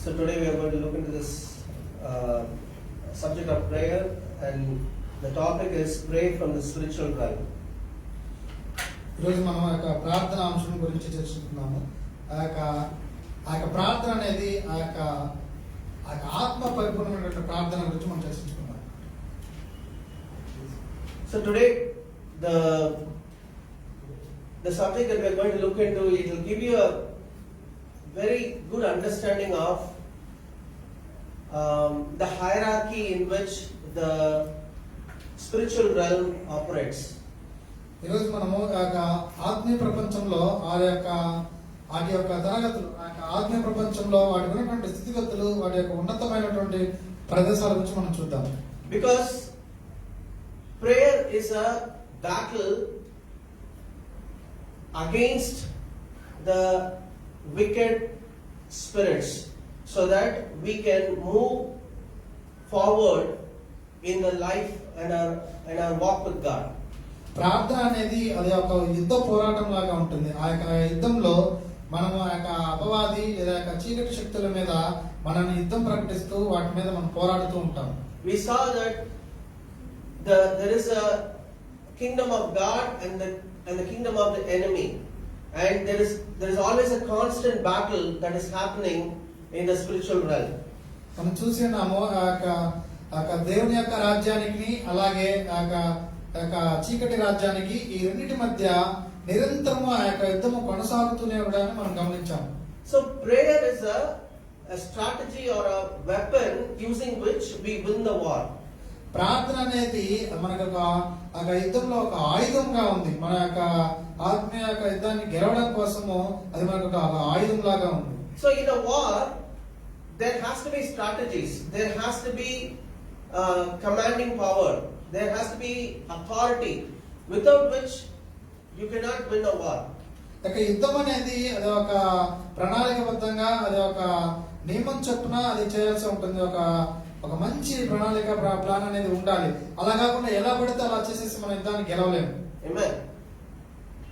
So today we are going to look into this subject of prayer, and the topic is pray from the spiritual realm. ఈరోజు మనం ఆ యొక్క ప్రార్థన అంశం గురించి చర్చిస్తున్నాము. ఆ యొక్క ప్రార్థన అనేది ఆ యొక్క ఆత్మ పరిపూర్ణమైనటువంటి ప్రార్థన గురించి మనం చర్చించుకున్నాం. So today the subject that we are going to look into, it will give you a very good understanding of the hierarchy in which the spiritual realm operates. ఈరోజు మనము ఆత్మీయ ప్రపంచంలో వాటి యొక్క తరగతులు, ఆత్మీయ ప్రపంచంలో వాటి ఉన్నటువంటి స్థితిగతులు, వాటి యొక్క ఉన్నతమైనటువంటి ప్రదేశాల గురించి మనం చూద్దాం. Because prayer is a battle against the wicked spirits, so that we can move forward in the life and our walk with God. ప్రార్థన అనేది అది ఒక యుద్ధ పోరాటం లాగా ఉంటుంది. ఆ యొక్క యుద్ధంలో మనము ఆ యొక్క అపవాది లేదా యొక్క చీకటి శక్తుల మీద మనల్ని యుద్ధం ప్రకటిస్తూ వాటి మీద మనం పోరాడుతూ ఉంటాం. We saw that there is a kingdom of God and the kingdom of the enemy, and there is always a constant battle that is happening in the spiritual realm. మనం చూసినాము ఆ యొక్క దేవుని యొక్క రాజ్యానికి, అలాగే ఆ యొక్క చీకటి రాజ్యానికి, ఈ రెండింటి మధ్య నిరంతరము ఆ యొక్క యుద్ధము కొనసాగుతూనే ఉండడాన్ని మనం గమనించాము. So prayer is a strategy or a weapon using which we win the war. ప్రార్థన అనేది మనకు ఒక యుద్ధంలో ఒక ఆయుధంగా ఉంది. మన యొక్క ఆత్మీయ యొక్క యుద్ధాన్ని గెలవడం కోసము అది మనకు ఒక ఆయుధం లాగా ఉంది. So in a war there has to be strategies, there has to be commanding power, there has to be authority, without which you cannot win a war. ఇక యుద్ధం అనేది అది ఒక ప్రణాళికబద్ధంగా, అది ఒక నియమం చొప్పున అది చేయాల్సి ఉంటుంది. ఒక మంచి ప్రణాళిక ప్లాన్ అనేది ఉండాలి. అలా కాకుండా ఎలా పడితే అలా చేసేసి మన యుద్ధాన్ని గెలవలేము. Amen.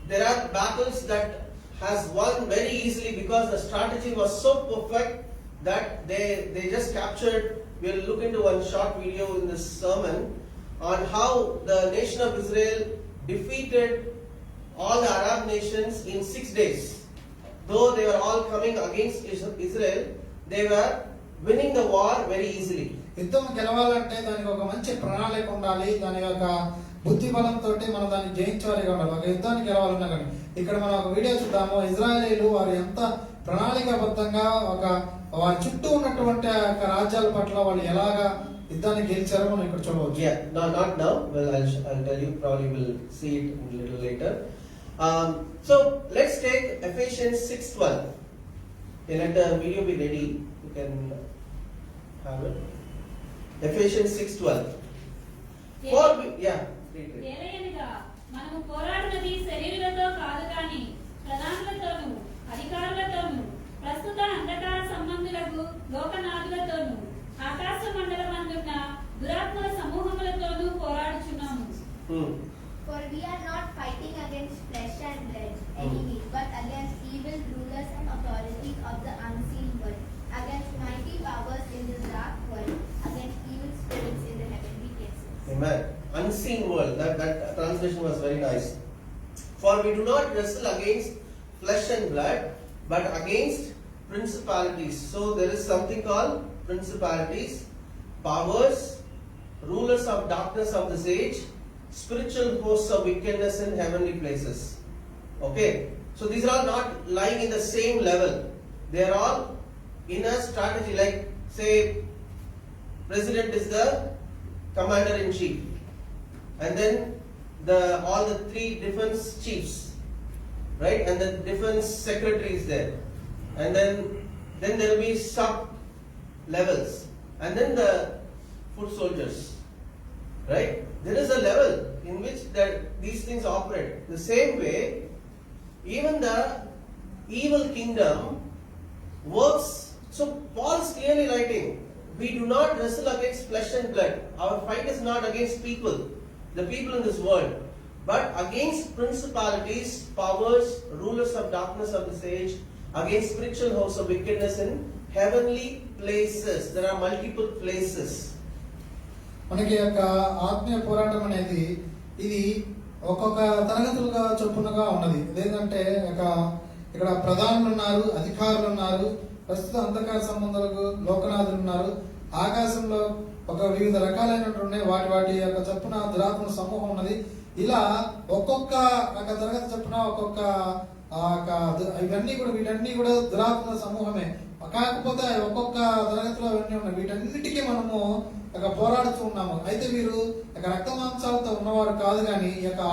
There are battles that has won very easily because the strategy was so perfect that they just captured. We'll look into one short video in this sermon on how the nation of Israel defeated all the Arab nations in 6 days. Though they were all coming against Israel, they were winning the war very easily. యుద్ధం గెలవాలంటే దానికి ఒక మంచి ప్రణాళిక ఉండాలి. దాని యొక్క బుద్ధి బలంతో మనం దాన్ని జయించాలిగా ఉండాలి. ఒక యుద్ధాన్ని గెలవాలన్నా కానీ ఇక్కడ మనం ఒక వీడియో చూద్దాము. ఇజ్రాయేలీలు వారు ఎంత ప్రణాళికాబద్ధంగా వారి చుట్టూ ఉన్నటువంటి రాజ్యాల పట్ల వాళ్ళు ఎలాగా యుద్ధాన్ని గెలిచారో మనం ఇక్కడ చూడవచ్చు. Yeah, not now. Well, I'll tell you. Probably will see it a little later. So let's take Ephesians 6:12. Let the video be ready. You can have it. Ephesians 6:12. ఏలయనగా మనము పోరాడునది శరీరులతో కాదు గాని ప్రధానులతోనూ అధికారులతోనూ ప్రస్తుత అంధకార సంబంధులకు లోకనాథులతోనూ ఆకాశ మండలమందున్న దురాత్మల సమూహములతోనూ పోరాడుచున్నాము. For we are not fighting against flesh and blood enemies, but against evil rulers and authorities of the unseen world, against mighty powers in this dark world, against evil spirits in the heavenly places. Amen. Unseen world. That translation was very nice. For we do not wrestle against flesh and blood, but against principalities. So there is something called principalities, powers, rulers of darkness of this age, spiritual hosts of wickedness in heavenly places. Okay, so these are all not lying in the same level. They are all in a strategy. Like say, president is the commander in chief, and then all the 3 defense chiefs, right, and the defense secretary is there, and then there will be sub levels, and then the foot soldiers, right? There is a level in which these things operate. The same way, even the evil kingdom works. So Paul is clearly writing, we do not wrestle against flesh and blood. Our fight is not against people, the people in this world, but against principalities, powers, rulers of darkness of this age, against spiritual hosts of wickedness in heavenly places. There are multiple places. మనకి యొక్క ఆత్మీయ పోరాటం అనేది ఇది ఒక్కొక్క తరగతులుగా చొప్పునగా ఉన్నది. లేదంటే ఇక్కడ ప్రధానులు ఉన్నారు, అధికారులు ఉన్నారు, ప్రస్తుత అంధకార సంబంధాలకు లోకనాథులు ఉన్నారు. ఆకాశంలో ఒక వివిధ రకాలైనటువంటి వాటి యొక్క చొప్పున దురాత్మల సమూహం ఉన్నది. ఇలా ఒక్కొక్క తరగతి చొప్పున ఒక్కొక్క వీటన్నీ కూడా దురాత్మల సమూహమే. కాకపోతే ఒక్కొక్క తరగతిలో అవన్నీ ఉన్నాయి. వీటన్నిటికీ మనము పోరాడుతూ ఉన్నాము. అయితే వీరు రక్త మాంసాలతో ఉన్నవారు కాదు, కానీ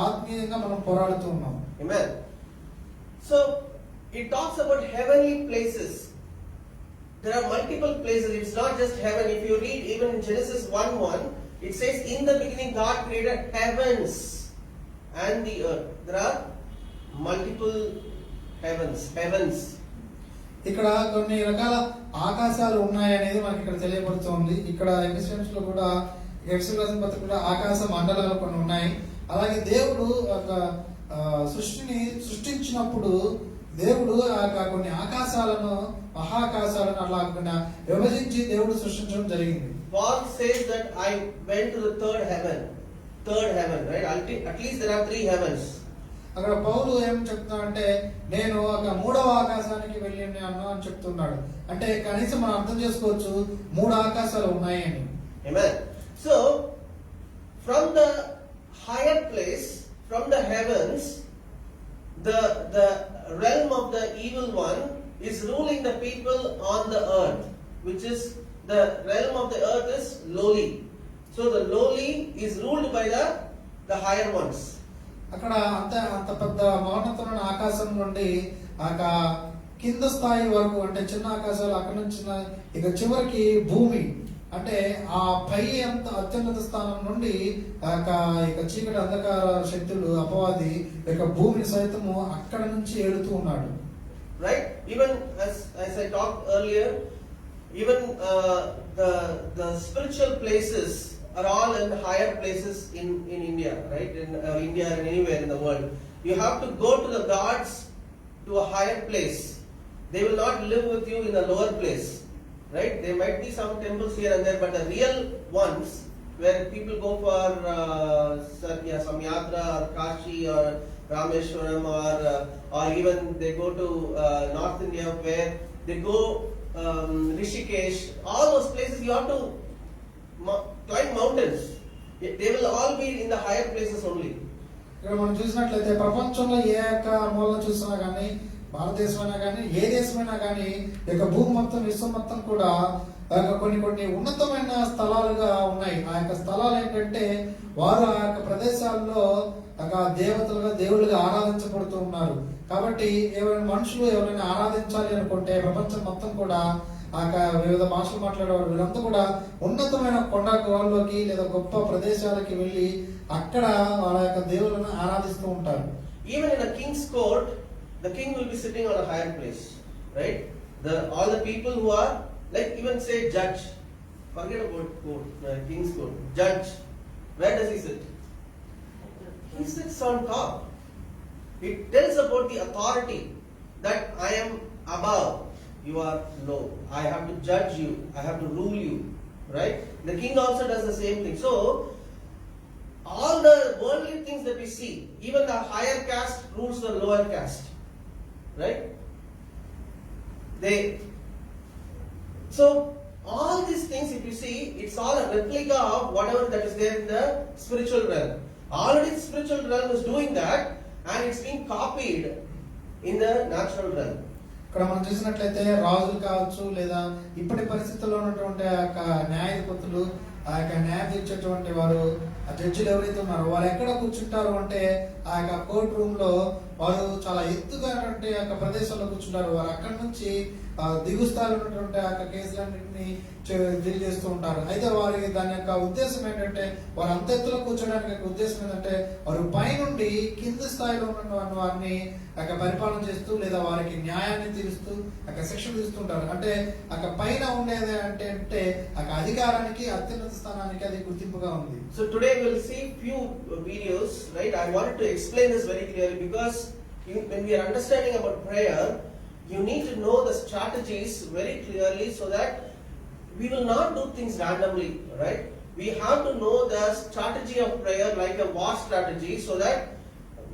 ఆత్మీయంగా మనం పోరాడుతూ ఉన్నాము. Amen. So it talks about heavenly places. There are multiple places. It's not just heaven. If you read even in Genesis 1:1, it says, "In the beginning God created heavens and the earth." There are multiple heavens. ఇక్కడ కొన్ని రకాల ఆకాశాలు ఉన్నాయనేది మనకి ఇక్కడ తెలియబడుతోంది. ఇక్కడ Ephesians లో కూడా ఎఫెసీయుల పత్రిక కూడా ఆకాశ మండలాలు కొన్ని ఉన్నాయి. అలాగే దేవుడు సృష్టిని సృష్టించినప్పుడు దేవుడు కొన్ని ఆకాశాలను, మహాకాశాలను అట్లా విభజించి దేవుడు సృష్టించడం జరిగింది. Paul says that I went to the third heaven, right? At least there are 3 heavens. అక్కడ పౌలు ఏం చెప్తున్నాడంటే, నేను మూడవ ఆకాశానికి వెళ్ళి ఉన్నాను అని చెప్తున్నాడు. అంటే కనీసం మనం అర్థం చేసుకోవచ్చు 3 ఆకాశాలు ఉన్నాయి అని. Amen. So from the higher place, from the heavens, the realm of the evil one is ruling the people on the earth, which is the realm of the earth is lowly. So the lowly is ruled by the higher ones. అక్కడ అంత పెద్ద మౌనతమైన ఆకాశం నుండి కింద స్థాయి వరకు, అంటే చిన్న ఆకాశాలు అక్కడ నుంచి చివరికి భూమి, అంటే ఆ పై అత్యున్నత స్థానం నుండి చీకటి అంధకార శక్తులు అపవాది భూమిని సైతము అక్కడ నుంచి ఏడుతూ ఉన్నాడు. Right? Even as I talked earlier, even the spiritual places are all in the higher places in India, right? In India and anywhere in the world. You have to go to the gods to a higher place. They will not live with you in a lower place, right? There might be some temples here and there, but the real ones where people go for some yatra or Kashi or Rameshwaram or even they go to North India where they go Rishikesh, all those places you have to climb mountains. They will all be in the higher places only. ఇక్కడ మనం చూసినట్లయితే ప్రపంచంలో ఏ మూలన చూసినా కానీ, భారతదేశమైనా కానీ, ఏ దేశమైనా కానీ, భూమి మొత్తం, విశ్వం మొత్తం కూడా కొన్ని ఉన్నతమైన స్థలాలుగా ఉన్నాయి. ఆ స్థలాలు ఏంటంటే వారు ఆ ప్రదేశాల్లో దేవతలుగా, దేవుళ్ళుగా ఆరాధించబడుతూ ఉన్నారు. కాబట్టి మనుషులు ఎవరైనా ఆరాధించాలి అనుకుంటే ప్రపంచం మొత్తం కూడా వివిధ భాషలు మాట్లాడేవారు వీళ్ళంతా కూడా ఉన్నతమైన కొండ గుహల్లోకి లేదా గొప్ప ప్రదేశాలకి వెళ్ళి అక్కడ వాళ్ళ దేవుళ్ళను ఆరాధిస్తూ ఉంటారు. Even in a king's court, the king will be sitting on a higher place, right? All the people who are like, even say judge, forget about court, king's court, judge, where does he sit? He sits on top. It tells about the authority that I am above, you are low. I have to judge you, I have to rule you, right? The king also does the same thing. So all the worldly things that we see, even the higher caste rules the lower caste, right? So all these things, if you see, it's all a replica of whatever that is there in the spiritual realm. Already the spiritual realm is doing that, and it's being copied in the natural realm. ఇక్కడ మనం చూసినట్లయితే రాజులు కావచ్చు, లేదా ఇప్పటి పరిస్థితుల్లో ఉన్నటువంటి న్యాయాధిపతులు, న్యాయం తీర్చేటువంటి వారు, జడ్జిలు ఎవరైతే ఉన్నారో వారు ఎక్కడ కూర్చుంటారు అంటే ఆ కోర్ట్ రూమ్ లో వారు చాలా ఎత్తుగా ప్రదేశంలో కూర్చుంటారు. వారు అక్కడి నుంచి దిగు స్థాయిలో ఉన్నటువంటి కేసులన్నింటినీ డీల్ చేస్తూ ఉంటారు. అయితే వారి దాని యొక్క ఉద్దేశం ఏంటంటే, వారు అంత ఎత్తులో కూర్చోడానికి ఉద్దేశం ఏంటంటే వారు పైనుండి కింది స్థాయిలో ఉన్న వారిని పరిపాలన చేస్తూ లేదా వారికి న్యాయాన్ని తీరుస్తూ శిక్షలు తీస్తుంటారు. అంటే పైన ఉండేది అంటే అధికారానికి, అత్యున్నత స్థానానికి అది గుర్తింపుగా ఉంది. So today we will see few videos, right? I wanted to explain this very clearly because when we are understanding about prayer, you need to know the strategies very clearly so that we will not do things randomly, right? We have to know the strategy of prayer like a war strategy so that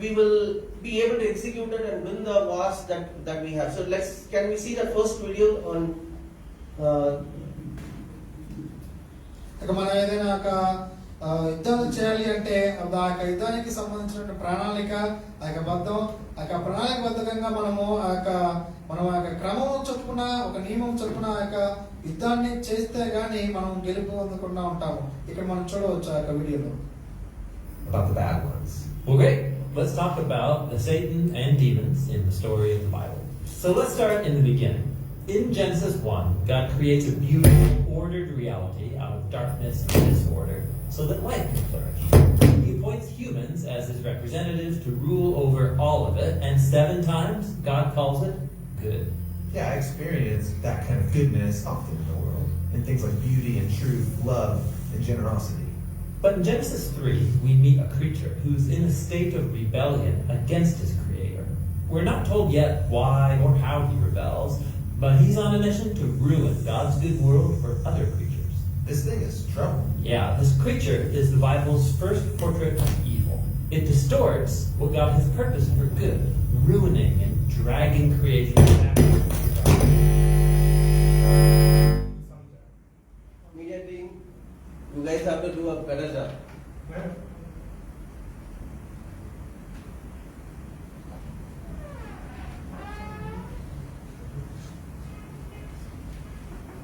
we will be able to execute it and win the wars that we have. So can we see the first video on ఇక మనం ఏదైనా ఒక యుద్ధాలు చేయాలి అంటే ఆ యొక్క యుద్ధానికి సంబంధించిన ప్రణాళిక, ఆ యొక్క బద్ధం, ఆ యొక్క ప్రణాళికబద్ధంగా మనం ఆ యొక్క క్రమం చొప్పున, ఒక నియమం చొప్పున ఆ యొక్క యుద్ధాన్ని చేస్తే గానీ మనం గెలుపు పొందకుండా ఉంటాము. ఇక్కడ మనం చూడవచ్చు ఆ యొక్క వీడియోలో. About the bad ones. Well, great. Let's talk about the Satan and demons in the story of the Bible. So let's start in the beginning. In Genesis 1, God creates a beautiful, ordered reality out of darkness and disorder so that life can flourish. He appoints humans as his representatives to rule over all of it, and 7 times God calls it good. Yeah, I experience that kind of goodness often in the world, in things like beauty and truth, love and generosity. But in Genesis 3, we meet a creature who's in a state of rebellion against his creator. We're not told yet why or how he rebels, but he's on a mission to ruin God's good world for other creatures. This thing is trouble. Yeah, this creature is the Bible's first portrait of evil. It distorts what God has purposed for good, ruining and dragging creation back. media team? You guys have to do a better job.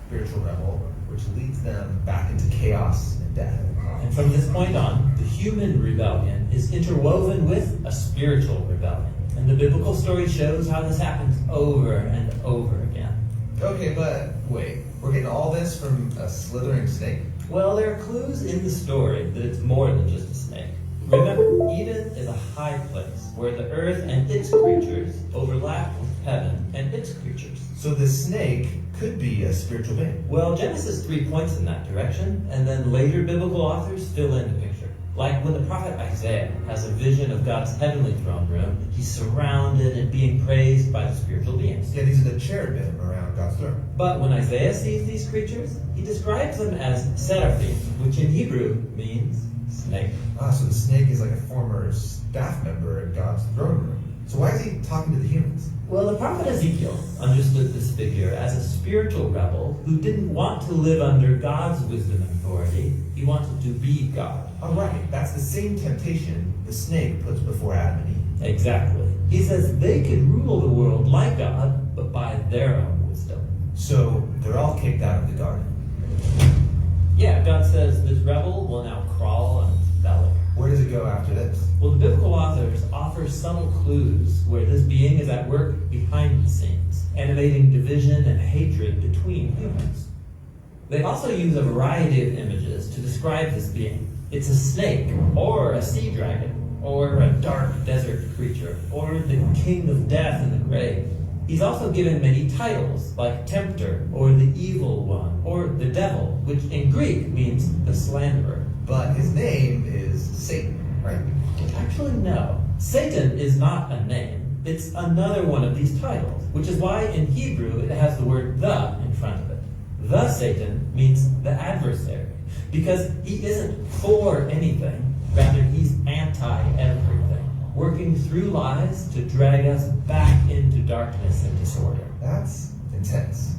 Spiritual rebel, which leads them back into chaos and death. And from this point on, the human rebellion is interwoven with a spiritual rebellion. And the biblical story shows how this happens over and over again. Okay, but wait, we're getting all this from a slithering snake? Well, there are clues in the story that it's more than just a snake. Remember, Eden is a high place where the earth and its creatures overlap with heaven and its creatures. So this snake could be a spiritual being. Well, Genesis 3 points in that direction, and then later biblical authors fill in the picture. Like when the prophet Isaiah has a vision of God's heavenly throne room, he's surrounded and being praised by the spiritual beings. Yeah, these are the cherubim around God's throne. But when Isaiah sees these creatures, he describes them as seraphim, which in Hebrew means snake. So the snake is like a former staff member at God's throne room. So why is he talking to the humans? Well, the prophet Ezekiel understood this figure as a spiritual rebel who didn't want to live under God's wisdom and authority. He wanted to be God. Oh, right. That's the same temptation the snake puts before Adam and Eve. Exactly. He says they could rule the world like God, but by their own wisdom. So they're all kicked out of the garden. Yeah, God says this rebel will now crawl on its belly. Where does it go after this? Well, the biblical authors offer subtle clues where this being is at work behind the scenes, animating division and hatred between humans. They also use a variety of images to describe this being. It's a snake, or a sea dragon, or a dark desert creature, or the king of death in the grave. He's also given many titles, like Tempter, or the Evil One, or the Devil, which in Greek means the slanderer. But his name is Satan, right? Actually, no. Satan is not a name. It's another one of these titles, which is why in Hebrew it has the word the in front of it. The Satan means the adversary, because he isn't for anything, rather he's anti-everything, working through lies to drag us back into darkness and disorder. That's intense.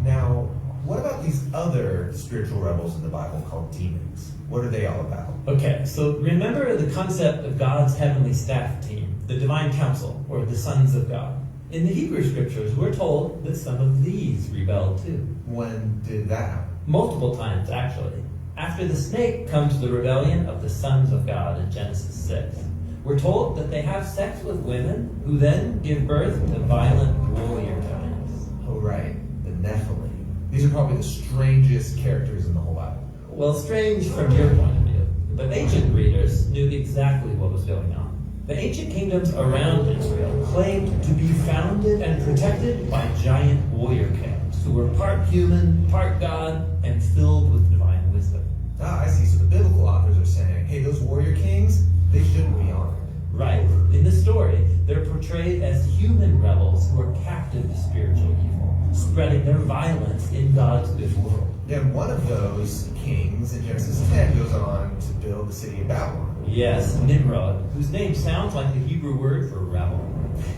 Now, what about these other spiritual rebels in the Bible called demons? What are they all about? Okay, so remember the concept of God's heavenly staff team, the divine council, or the sons of God. In the Hebrew scriptures, we're told that some of these rebelled too. When did that happen? Multiple times, actually. After the snake comes the rebellion of the sons of God in Genesis 6. We're told that they have sex with women who then give birth to violent warrior giants. Oh, right. The Nephilim. These are probably the strangest characters in the whole Bible. Well, strange from your point of view, but ancient readers knew exactly what was going on. The ancient kingdoms around Israel claimed to be founded and protected by giant warrior kings who were part human, part God, and filled with divine wisdom. I see. So the biblical authors are saying, hey, those warrior kings, they shouldn't be honored. Right. In the story, they're portrayed as human rebels who are captive to spirit. spreading their violence in God's good world. Then one of those kings in Genesis 10 goes on to build the city of Babylon. Yes, Nimrod, whose name sounds like the Hebrew word for rebel.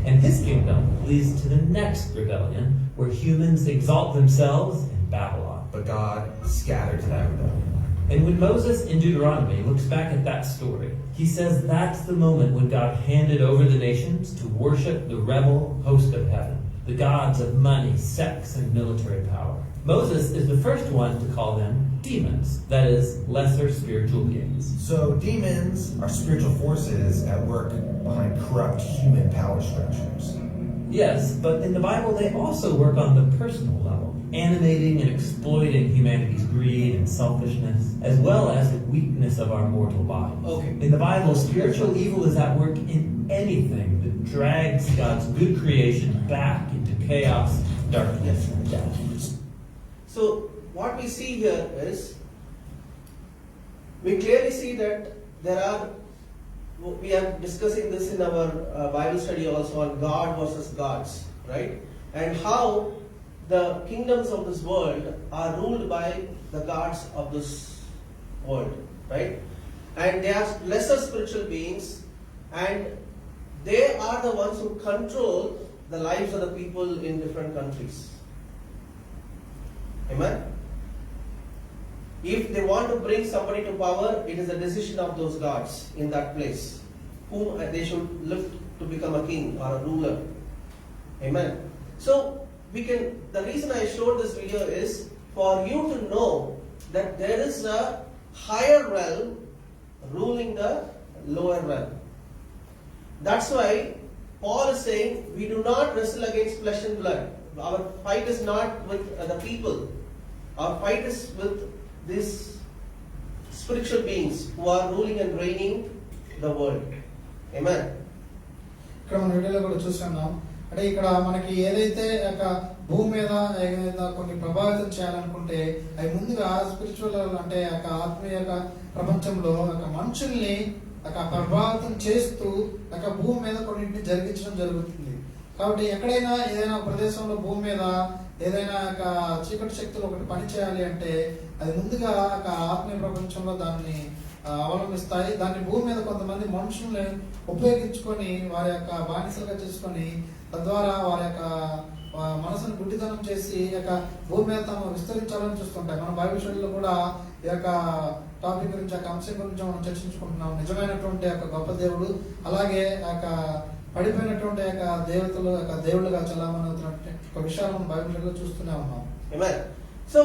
And his kingdom leads to the next rebellion, where humans exalt themselves in Babylon. But God scattered to that rebellion. And when Moses in Deuteronomy looks back at that story, he says that's the moment when God handed over the nations to worship the rebel host of heaven, the gods of money, sex, and military power. Moses is the first one to call them demons, that is, lesser spiritual beings. So demons are spiritual forces at work behind corrupt human power structures. Yes, but in the Bible they also work on the personal level, animating and exploiting humanity's greed and selfishness, as well as the weakness of our mortal bodies. Okay. In the Bible, spiritual evil is at work in anything that drags God's good creation back into chaos, darkness, and death. So what we see here is, we clearly see that we are discussing this in our Bible study also on God versus gods, right? And how the kingdoms of this world are ruled by the gods of this world, right? And they are lesser spiritual beings, and they are the ones who control the lives of the people in different countries. Amen? If they want to bring somebody to power, it is a decision of those gods in that place, whom they should lift to become a king or a ruler. Amen? So, the reason I showed this video is for you to know that there is a higher realm ruling the lower realm. That's why Paul is saying, we do not wrestle against flesh and blood. Our fight is not with the people. Our fight is with these spiritual beings who are ruling and reigning the world. Amen. ఇక్కడ మన వీడియోలో కూడా చూస్తున్నాం. అంటే ఇక్కడ మనకి ఏదైతే భూమి మీద ఏదైనా కొన్ని ప్రభావితం చేయాలనుకుంటే అవి ముందుగా స్పిరిచువల్ అంటే ఆత్మీయ ప్రపంచంలో మనుషుల్ని ప్రభావితం చేస్తూ భూమి మీద కొన్నింటిని జరిగించడం జరుగుతుంది. కాబట్టి ఎక్కడైనా ఏదైనా ప్రదేశంలో భూమి మీద ఏదైనా చీకటి శక్తులు ఒకటి పని చేయాలి అంటే అది ముందుగా ఆత్మీయ ప్రపంచంలో దాన్ని అవలంబిస్తాయి. దాన్ని భూమి మీద కొంతమంది మనుషుల్ని ఉపయోగించుకొని వారి బానిసలుగా చేసుకొని తద్వారా వారి మనసును గుడ్డితనం చేసి భూమి మీద తాము విస్తరించాలని చూస్తుంటాయి. మన బైబిల్ స్టడీలో కూడా ఈ టాపిక్ గురించి అంశం గురించి మనం చర్చించుకుంటున్నాం. నిజమైనటువంటి గొప్ప దేవుడు, అలాగే పడిపోయినటువంటి దేవతలు దేవుళ్ళుగా చలామణి అవుతున్నటువంటి విషయాలు మనం బైబిల్ స్టడీలో చూస్తూనే ఉన్నాం. Amen. So,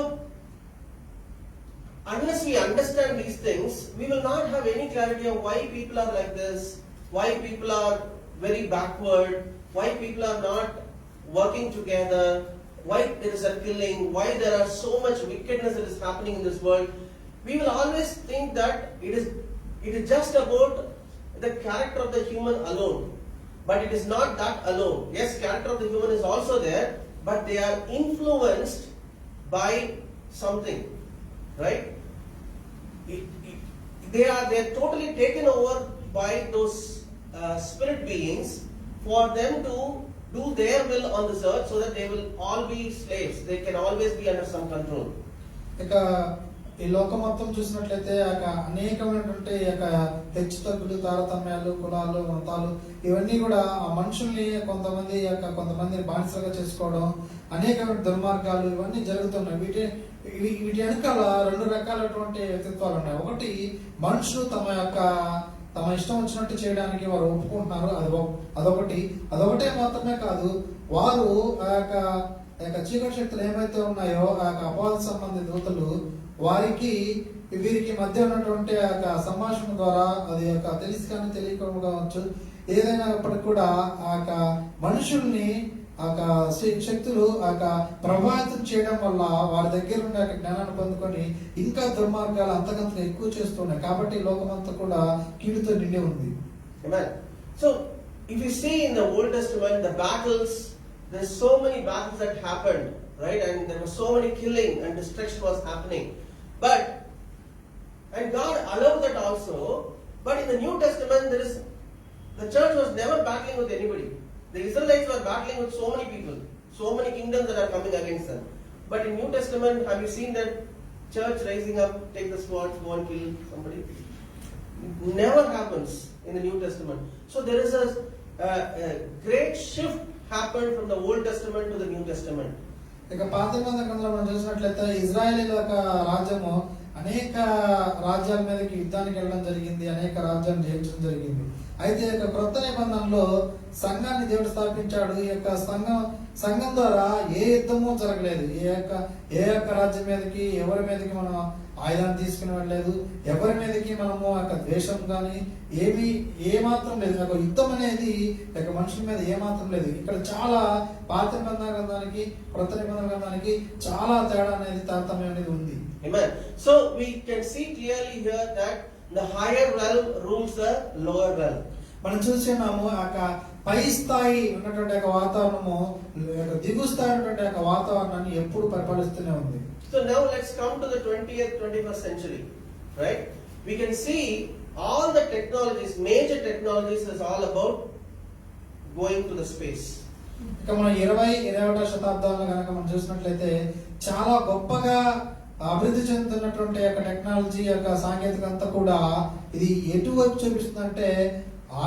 unless we understand these things, we will not have any clarity of why people are like this, why people are very backward, why people are not working together, why there is a killing, why there are so much wickedness that is happening in this world. We will always think that it is just about the character of the human alone. But it is not that alone. Yes, character of the human is also there, but they are influenced by something, right? They are totally taken over by those spirit beings for them to do their will on this earth, so that they will all be slaves. They can always be under some control. ఈ లోకం మొత్తం చూసినట్లయితే అనేకమైనటువంటి హెచ్చు తగ్గులు, తారతమ్యాలు, కులాలు, మతాలు ఇవన్నీ కూడా ఆ మనుషుల్ని కొంతమంది బానిసలుగా చేసుకోవడం, అనేకమైన దుర్మార్గాలు ఇవన్నీ జరుగుతున్నాయి. వీటి వెనకాల రెండు రకాలైనటువంటి వ్యక్తిత్వాలు ఉన్నాయి. ఒకటి, మనుషులు తమ ఇష్టం వచ్చినట్టు చేయడానికి వారు ఒప్పుకుంటున్నారు, అదొకటే మాత్రమే కాదు, వారు చీకటి శక్తులు ఏమైతే ఉన్నాయో అపవాద సంబంధి దూతలు వీరికి మధ్య ఉన్నటువంటి సంభాషణ ద్వారా, అది తెలిసి కానీ తెలియకపోవచ్చు, ఏదైనప్పటికీ కూడా మనుషుల్ని శక్తులు ప్రభావితం చేయడం వల్ల వారి దగ్గర ఉండే జ్ఞానాన్ని పొందుకొని ఇంకా దుర్మార్గాలు అంతకంతగా ఎక్కువ చేస్తున్నాయి. కాబట్టి లోకమంతా కూడా కీడుతో నిండి ఉంది. Amen. So, if you see in the Old Testament, the battles, there's so many battles that happened, right? And there was so many killing and destruction was happening. And God allowed that also. But in the New Testament, the church was never battling with anybody. The Israelites were battling with so many people. So many kingdoms that are coming against them. But in New Testament, have you seen that church rising up, take the sword, go and kill somebody? It never happens in the New Testament. So there is a great shift happened from the Old Testament to the New Testament. ఇక పాత నిబంధనలో మనం చూసినట్లయితే ఇజ్రాయేలీల యొక్క రాజ్యము అనేక రాజ్యాల మీదకి యుద్ధానికి వెళ్ళడం జరిగింది, అనేక రాజ్యాలను జయించడం జరిగింది. అయితే ఈ యొక్క క్రొత్త నిబంధనలో సంఘాన్ని దేవుడు స్థాపించాడు. ఈ యొక్క సంఘం ద్వారా ఏ యుద్ధము జరగలేదు. ఏ యొక్క రాజ్యం మీదకి ఎవరి మీదకి మనం ఆయుధాన్ని తీసుకుని వెళ్ళలేదు. ఎవరి మీదకి మనము యొక్క ద్వేషం కానీ ఏ మాత్రం లేదు. ఒక యుద్ధం అనేది యొక్క మనుషుల మీద ఏ మాత్రం లేదు. ఇక్కడ చాలా పాత నిబంధన గ్రంథానికి క్రొత్త నిబంధన గ్రంథానికి చాలా తేడా అనేది తారతమ్యం అనేది ఉంది. Amen. So we can see clearly here that the higher realm rules the lower realm. మనం చూస్తున్నాము ఆ పై స్థాయి ఉన్నటువంటి యొక్క వాతావరణము దిగు స్థాయి ఉన్నటువంటి యొక్క వాతావరణాన్ని ఎప్పుడు పరిపాలిస్తూనే ఉంది. So now let's come to the 20th, 21st century, right? We can see all the technologies, major technologies is all about going to the space. ఇక మనం 20-21వ శతాబ్దంలో కనుక మనం చూసినట్లయితే చాలా గొప్పగా అభివృద్ధి చెందుతున్నటువంటి యొక్క టెక్నాలజీ యొక్క సాంకేతికత అంతా కూడా ఇది ఎటువైపు చూపిస్తుందంటే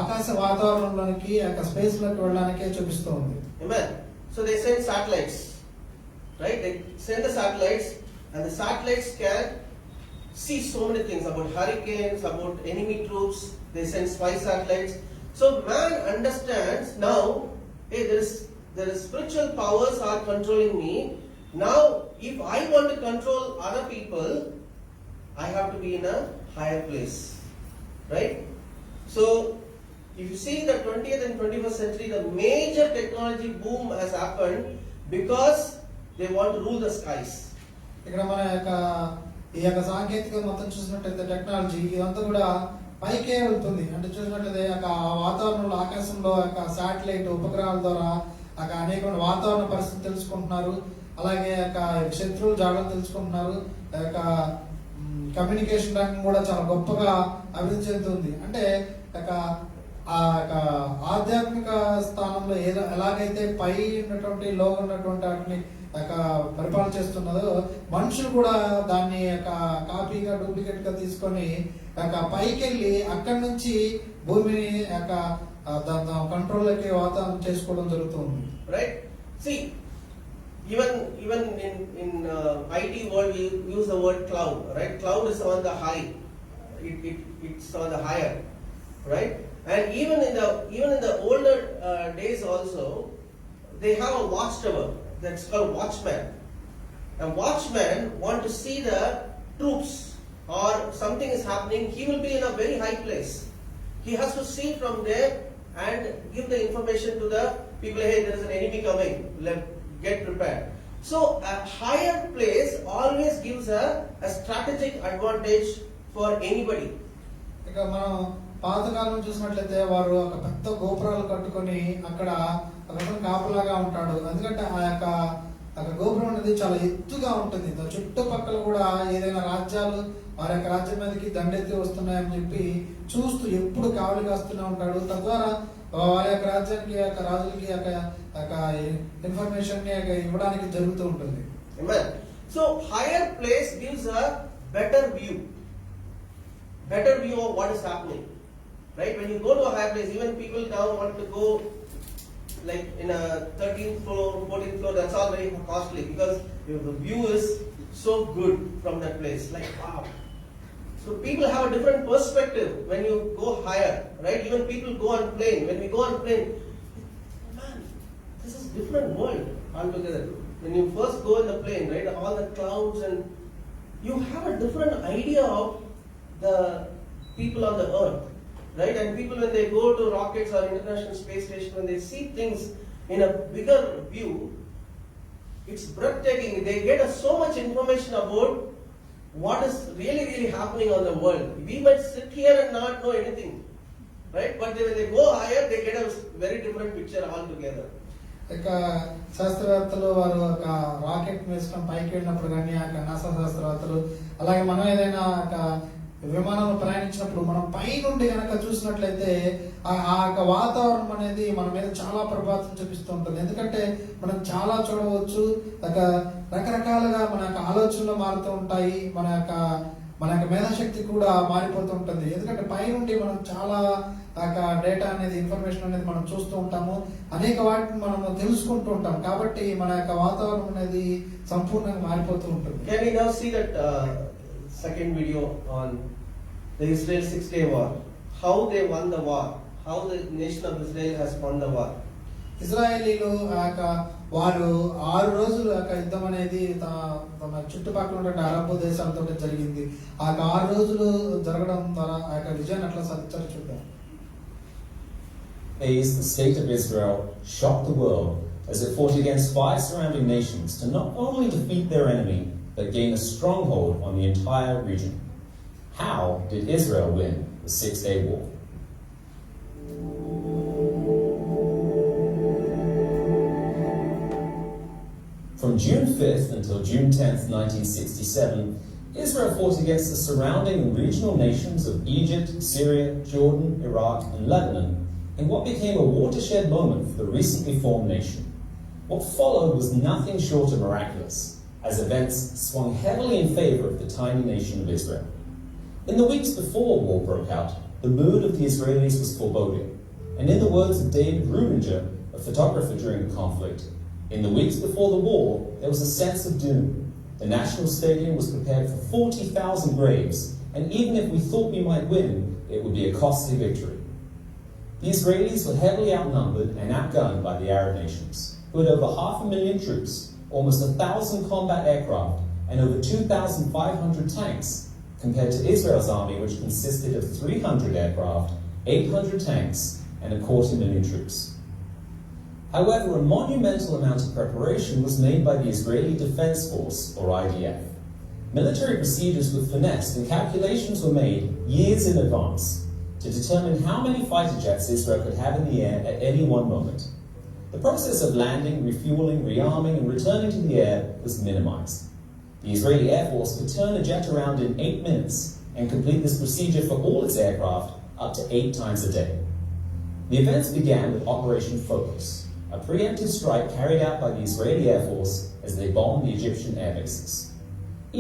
ఆకాశ వాతావరణంలోనికి యొక్క స్పేస్ లోకి వెళ్ళడానికే చూపిస్తూ ఉంది. Amen. So they send satellites, right? They send the satellites, and the satellites can see so many things about hurricanes, about enemy troops. They send spy satellites. So man understands now, hey, there is spiritual powers are controlling me. Now, if I want to control other people, I have to be in a higher place, right? So, if you see the 20th and 21st century, the major technology boom has happened because they want to rule the skies. ఇక్కడ మన ఈ యొక్క సాంకేతిక మొత్తం చూసినట్లయితే technology ఇదంతా కూడా పైకే వెళ్తుంది. అంటే చూసినట్లయితే వాతావరణంలో ఆకాశంలో శాటిలైట్ ఉపగ్రహాల ద్వారా అనేకమైన వాతావరణ పరిస్థితి తెలుసుకుంటున్నారు. అలాగే శత్రువుల జాగ్రత్త తెలుసుకుంటున్నారు. కమ్యూనికేషన్ రంగం కూడా చాలా గొప్పగా అభివృద్ధి చెందుతుంది. అంటే ఆధ్యాత్మిక స్థానంలో ఎలాగైతే పై ఉన్నటువంటి లో ఉన్నటువంటి వాటిని పరిపాలన చేస్తున్నదో మనుషులు కూడా దాన్ని కాపీగా డూప్లికేట్ గా తీసుకొని పైకి వెళ్ళి అక్కడి నుంచి భూమిని కంట్రోల్ లోకి వాతావరణం చేసుకోవడం జరుగుతుంది. Right? See, even in IT world we use the word cloud, right? Cloud is on the high. It's on the higher, right? And even in the older days also, they have a watchtower that's called watchman. A watchman want to see the troops or something is happening. He will be in a very high place. He has to see from there and give the information to the people. Hey, there is an enemy coming. Get prepared. So a higher place always gives a strategic advantage for anybody. ఇక మనం పాతకాలం చూసినట్లయితే వారు ఒక పెద్ద గోపురాలు కట్టుకొని అక్కడ ఒకతను కాపులాగా ఉంటాడు. ఎందుకంటే ఆ యొక్క గోపురం అనేది చాలా ఎత్తుగా ఉంటుంది. చుట్టుపక్కల కూడా ఏదైనా రాజ్యాలు వారి యొక్క రాజ్యం మీదకి దండెత్తి వస్తున్నాయని చెప్పి చూస్తూ ఎప్పుడు కావలి కాస్తూనే ఉంటాడు. తద్వారా వారి యొక్క రాజ్యానికి రాజులకి ఇన్ఫర్మేషన్ ఇవ్వడానికి జరుగుతూ ఉంటుంది. Amen. So higher place gives a better view of what is happening, right? When you go to a higher place, even people now want to go like in a 13th floor, 14th floor. That's all very costly because the view is so good from that place. Like wow. So people have a different perspective when you go higher, right? Even people go on plane. When we go on plane, man, this is different world altogether. When you first go in the plane, right, all the clouds and you have a different idea of the people on the earth, right? And people when they go to rockets or International Space Station, when they see things in a bigger view, it's breathtaking. They get so much information about what is really happening on the world. We might sit here and not know anything, right? But when they go higher, they get a very different picture altogether. ఇక శాస్త్రవేత్తలు వారు ఒక rocket వేసుకొని పైకి వెళ్ళినప్పుడు కానీ NASA శాస్త్రవేత్తలు అలాగే మనం ఏదైనా విమానంలో ప్రయాణించినప్పుడు మనం పైనుండి కనుక చూసినట్లయితే ఆ యొక్క వాతావరణం అనేది మన మీద చాలా ప్రభావం చూపిస్తూ ఉంటుంది. ఎందుకంటే మనం చాలా చూడవచ్చు, రకరకాలుగా మన యొక్క ఆలోచనలు మారుతూ ఉంటాయి, మన యొక్క మేధాశక్తి కూడా మారిపోతూ ఉంటుంది. ఎందుకంటే పైనుండి మనం చాలా డేటా అనేది, ఇన్ఫర్మేషన్ అనేది మనం చూస్తూ ఉంటాము, అనేక వాటిని మనము తెలుసుకుంటూ ఉంటాం. కాబట్టి మన యొక్క వాతావరణం అనేది సంపూర్ణంగా మారిపోతూ ఉంటుంది. Can we now see that second video on the Israel 6-day war? How they won the war? How the nation of Israel has won the war? ఇజ్రాయేలీలు వారు 6 రోజులు యుద్ధం అనేది తమ చుట్టుపక్కల ఉన్న అరబ్ దేశాలతో జరిగింది. 6 రోజులు జరగడం ద్వారా ఆ యొక్క విజయాన్ని ఎట్లా సాధించారో చూద్దాం. The state of Israel shocked the world as it fought against 5 surrounding nations to not only defeat their enemy, but gain a stronghold on the entire region. How did Israel win the 6-day war? From June 5th until June 10th, 1967, Israel fought against the surrounding and regional nations of Egypt, Syria, Jordan, Iraq, and Lebanon in what became a watershed moment for the recently formed nation. What followed was nothing short of miraculous, as events swung heavily in favor of the tiny nation of Israel. In the weeks before war broke out, the mood of the Israelis was foreboding, and in the words of David Rudinger, a photographer during the conflict, in the weeks before the war, there was a sense of doom. The National Stadium was prepared for 40,000 graves, and even if we thought we might win, it would be a costly victory. The Israelis were heavily outnumbered and outgunned by the Arab nations, who had over 500,000 troops, almost 1,000 combat aircraft, and over 2,500 tanks, compared to Israel's army, which consisted of 300 aircraft, 800 tanks, and 250,000 troops. However, a monumental amount of preparation was made by the Israeli Defense Force, or IDF. Military procedures were finessed and calculations were made years in advance to determine how many fighter jets Israel could have in the air at any one moment. The process of landing, refueling, rearming, and returning to the air was minimized. The Israeli Air Force could turn a jet around in 8 minutes and complete this procedure for all its aircraft up to 8 times a day. The events began with Operation Focus, a preemptive strike carried out by the Israeli Air Force as they bombed the Egyptian air bases.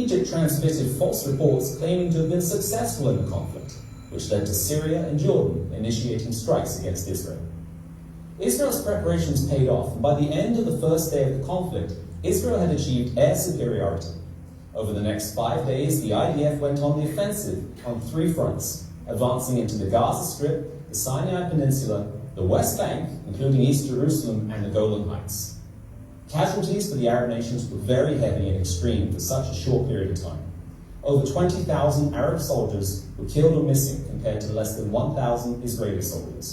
Egypt transmitted false reports claiming to have been successful in the conflict, which led to Syria and Jordan initiating strikes against Israel. Israel's preparations paid off, and by the end of the first day of the conflict, Israel had achieved air superiority. Over the next 5 days, the IDF went on the offensive on 3 fronts, advancing into the Gaza Strip, the Sinai Peninsula, the West Bank, including East Jerusalem and the Golan Heights. Casualties for the Arab nations were very heavy and extreme for such a short period of time. Over 20,000 Arab soldiers were killed or missing compared to less than 1,000 Israeli soldiers.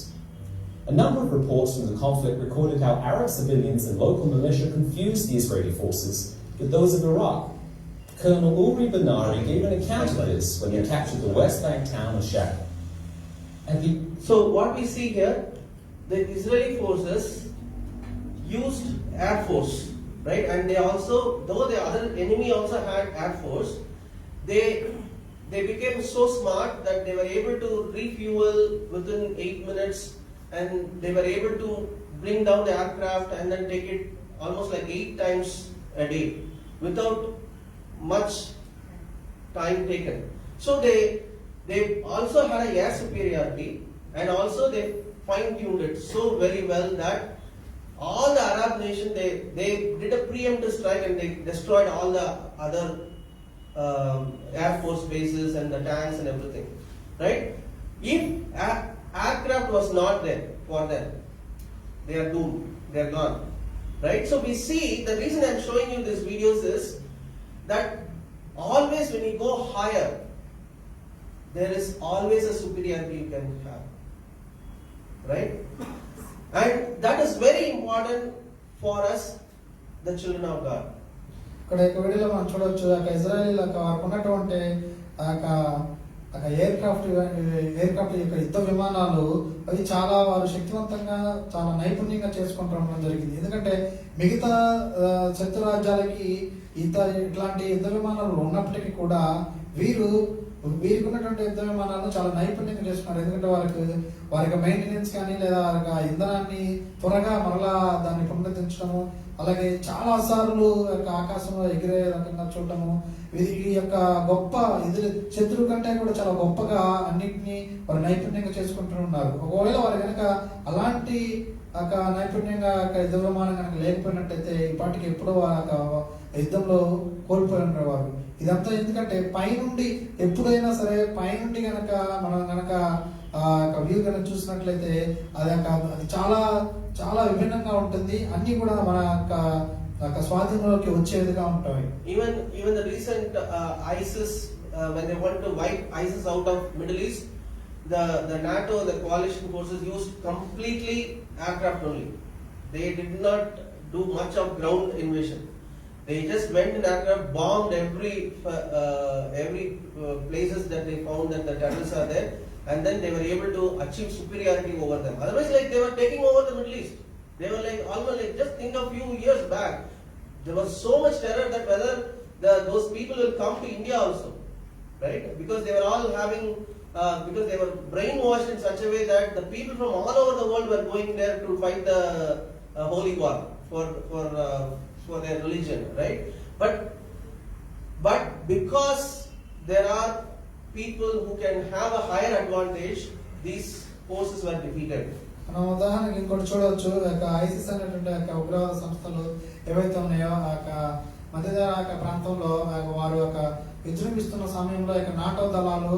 A number of reports from the conflict recorded how Arab civilians and local militia confused the Israeli forces with those of Iraq. Colonel Uri Benari gave an account of this when they captured the West Bank town of Shaka. So what we see here, the Israeli forces used Air Force, right? And they also, though the other enemy also had Air Force, they became so smart that they were able to refuel within 8 minutes, and they were able to bring down the aircraft and then take it almost like 8 times a day without much time taken. So they also had a air superiority, and also they fine-tuned it so very well that all the Arab nations, they did a preemptive strike and they destroyed all the other Air Force bases and the tanks and everything, right? If aircraft was not there for them, they are doomed, they are gone, right? So we see, the reason I am showing you these videos is that always when you go higher, there is always a superiority you can have, right? And that is very important for us, the children of God. ఇక్కడ ఈ వీడియోలో మనం చూడవచ్చు Israel ఉన్నటువంటి air craft యొక్క యుద్ధ విమానాలు అవి చాలా వారు శక్తివంతంగా చాలా నైపుణ్యంగా చేసుకుంటూ జరిగింది. ఎందుకంటే మిగతా శత్రు రాజ్యాలకి ఇట్లాంటి యుద్ధ విమానాలు ఉన్నప్పటికీ కూడా వీరు వీరికి ఉన్నటువంటి యుద్ధ విమానాలను చాలా నైపుణ్యంగా చేసుకున్నారు. ఎందుకంటే వారికి మెయింటెనెన్స్ కానీ లేదా వారికి ఆ ఇంధనాన్ని త్వరగా మరలా దాన్ని పునరుద్ధరించడము, అలాగే చాలా సార్లు ఆకాశంలో ఎగిరే రకంగా చూడటము, ఈ యొక్క గొప్ప శత్రువు కంటే కూడా చాలా గొప్పగా అన్నింటినీ వారు నైపుణ్యంగా చేసుకుంటూ ఉన్నారు. ఒకవేళ వారు కనుక అలాంటి నైపుణ్యంగా యుద్ధ విమానం కనుక లేకపోయినట్టయితే ఈ పాటికి ఎప్పుడో యుద్ధంలో కోల్పోయి ఉండేవారు. ఇదంతా ఎందుకంటే పైనుండి ఎప్పుడైనా సరే పైనుండి గనక మనం గనక వ్యూ కనుక చూసినట్లయితే అది చాలా చాలా విభిన్నంగా ఉంటుంది. అన్ని కూడా మన యొక్క స్వాధీనంలోకి వచ్చే విధంగా ఉంటాయి. Even the recent ISIS when they want to wipe ISIS out of Middle East, the NATO, the coalition forces used completely aircraft only. They did not do much of ground invasion. They just went in aircraft, bombed every places that they found that the terrorists are there, and then they were able to achieve superiority over them. Otherwise, like they were taking over the Middle East. They were like almost like, just think of few years back, there was so much terror that whether those people will come to India also, right? Because they were all having, because they were brainwashed in such a way that the people from all over the world were going there to fight the holy war for their religion, right? But because there are people who can have a higher advantage, these forces were defeated. మనం ఉదాహరణకి ఇంకోటి చూడవచ్చు. ISIS అనేటువంటి ఉగ్రవాద సంస్థలు ఏవైతే ఉన్నాయో మధ్య ప్రాంతంలో వారు విజృంభిస్తున్న సమయంలో నాటో దళాలు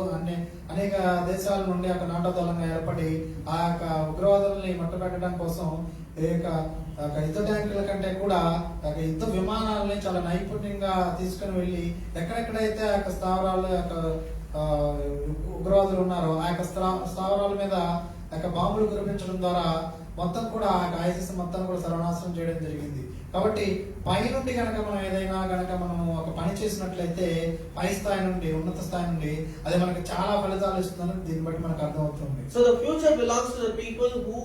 అనేక దేశాల నుండి నాటో దళంగా ఏర్పడి ఆ ఉగ్రవాదుల్ని మట్టుపెట్టడం కోసం యుద్ధ ట్యాంకుల కంటే కూడా యుద్ధ విమానాలని చాలా నైపుణ్యంగా తీసుకుని వెళ్ళి ఎక్కడెక్కడైతే స్థావరాలు ఉగ్రవాదులు ఉన్నారో ఆ స్థావరాల మీద బాంబులు కురిపించడం ద్వారా మొత్తం కూడా ఐసిస్ మొత్తం కూడా సర్వనాశనం చేయడం జరిగింది. కాబట్టి పై నుండి కనుక మనం ఏదైనా కనుక మనము ఒక పని చేసినట్లయితే పై స్థాయి నుండి ఉన్నత స్థాయి నుండి అది మనకి చాలా ఫలితాలు ఇస్తుందని దీన్ని బట్టి మనకు అర్థమవుతుంది. So the future belongs to the people who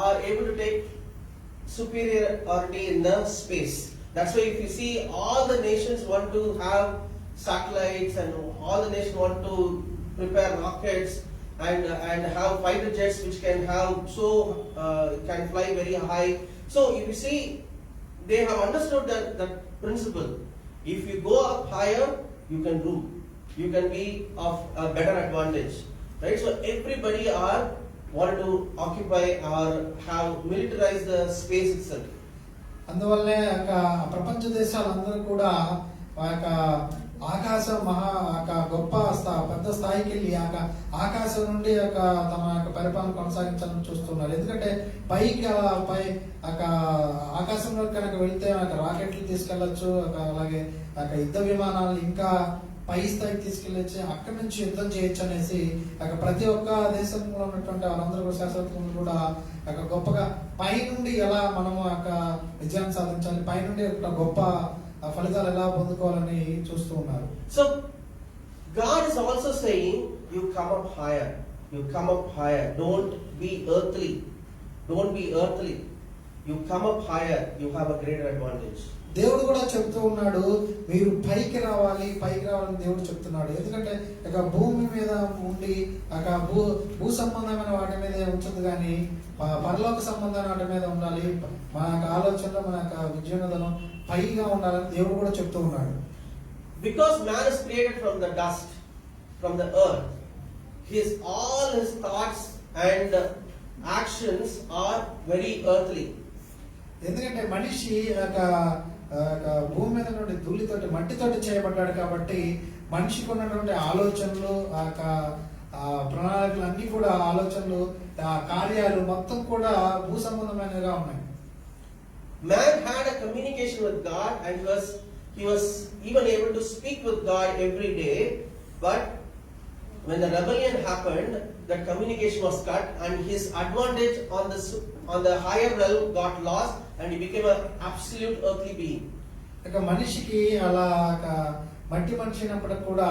are able to take superiority in the space. That's why if you see all the nations want to have satellites and all the nations want to prepare rockets and have fighter jets which can have can fly very high. So if you see, they have understood that principle. If you go up higher, you can rule. You can be of a better advantage, right? So everybody wanted to occupy or have militarized the space itself. అందువల్లే ప్రపంచ దేశాలందరూ కూడా ఆకాశం గొప్ప పెద్ద స్థాయికి వెళ్ళి ఆకాశం నుండి తమ పరిపాలన కొనసాగించాలని చూస్తున్నారు. ఎందుకంటే పైకి ఆకాశంలో కనుక వెళ్తే రాకెట్లు తీసుకెళ్లొచ్చు, అలాగే యుద్ధ విమానాలు ఇంకా పై స్థాయికి తీసుకెళ్ళొచ్చి అక్కడి నుంచి యుద్ధం చేయొచ్చు అనేసి ప్రతి ఒక్క దేశంలో ఉన్నటువంటి వాళ్ళందరూ కూడా శాస్త్రజ్ఞులు కూడా గొప్పగా పై నుండి ఎలా మనము విజయాన్ని సాధించాలి, పై నుండి గొప్ప ఫలితాలు ఎలా పొందుకోవాలని చూస్తూ ఉన్నారు. So God is also saying, you come up higher, you come up higher, don't be earthly, you come up higher, you have a greater advantage. దేవుడు కూడా చెప్తూ ఉన్నాడు, మీరు పైకి రావాలని దేవుడు చెప్తున్నాడు. ఎందుకంటే భూమి మీద ఉండి భూ సంబంధమైన వాటి మీద ఉంచదు కానీ పరలోక సంబంధమైన వాటి మీద ఉండాలి. మన ఆలోచనలో మన విజయోన్నతం పైగా ఉండాలని దేవుడు కూడా చెప్తూ ఉన్నాడు. Because man is created from the dust, from the earth, all his thoughts and actions are very earthly. ఎందుకంటే మనిషి భూమి మీద నుండి ధూళితోటి మట్టితోటి చేయబడ్డాడు కాబట్టి మనిషికి ఉన్నటువంటి ఆలోచనలు ప్రణాళికలు అన్ని కూడా ఆలోచనలు కార్యాలు మొత్తం కూడా భూ సంబంధమైనవిగా ఉన్నాయి. Man had a communication with God and he was even able to speak with God every day, but when the rebellion happened, that communication was cut and his advantage on the higher realm got lost and he became an absolute earthly being. మనిషికి అలా మట్టి మనిషి అయినప్పటికి కూడా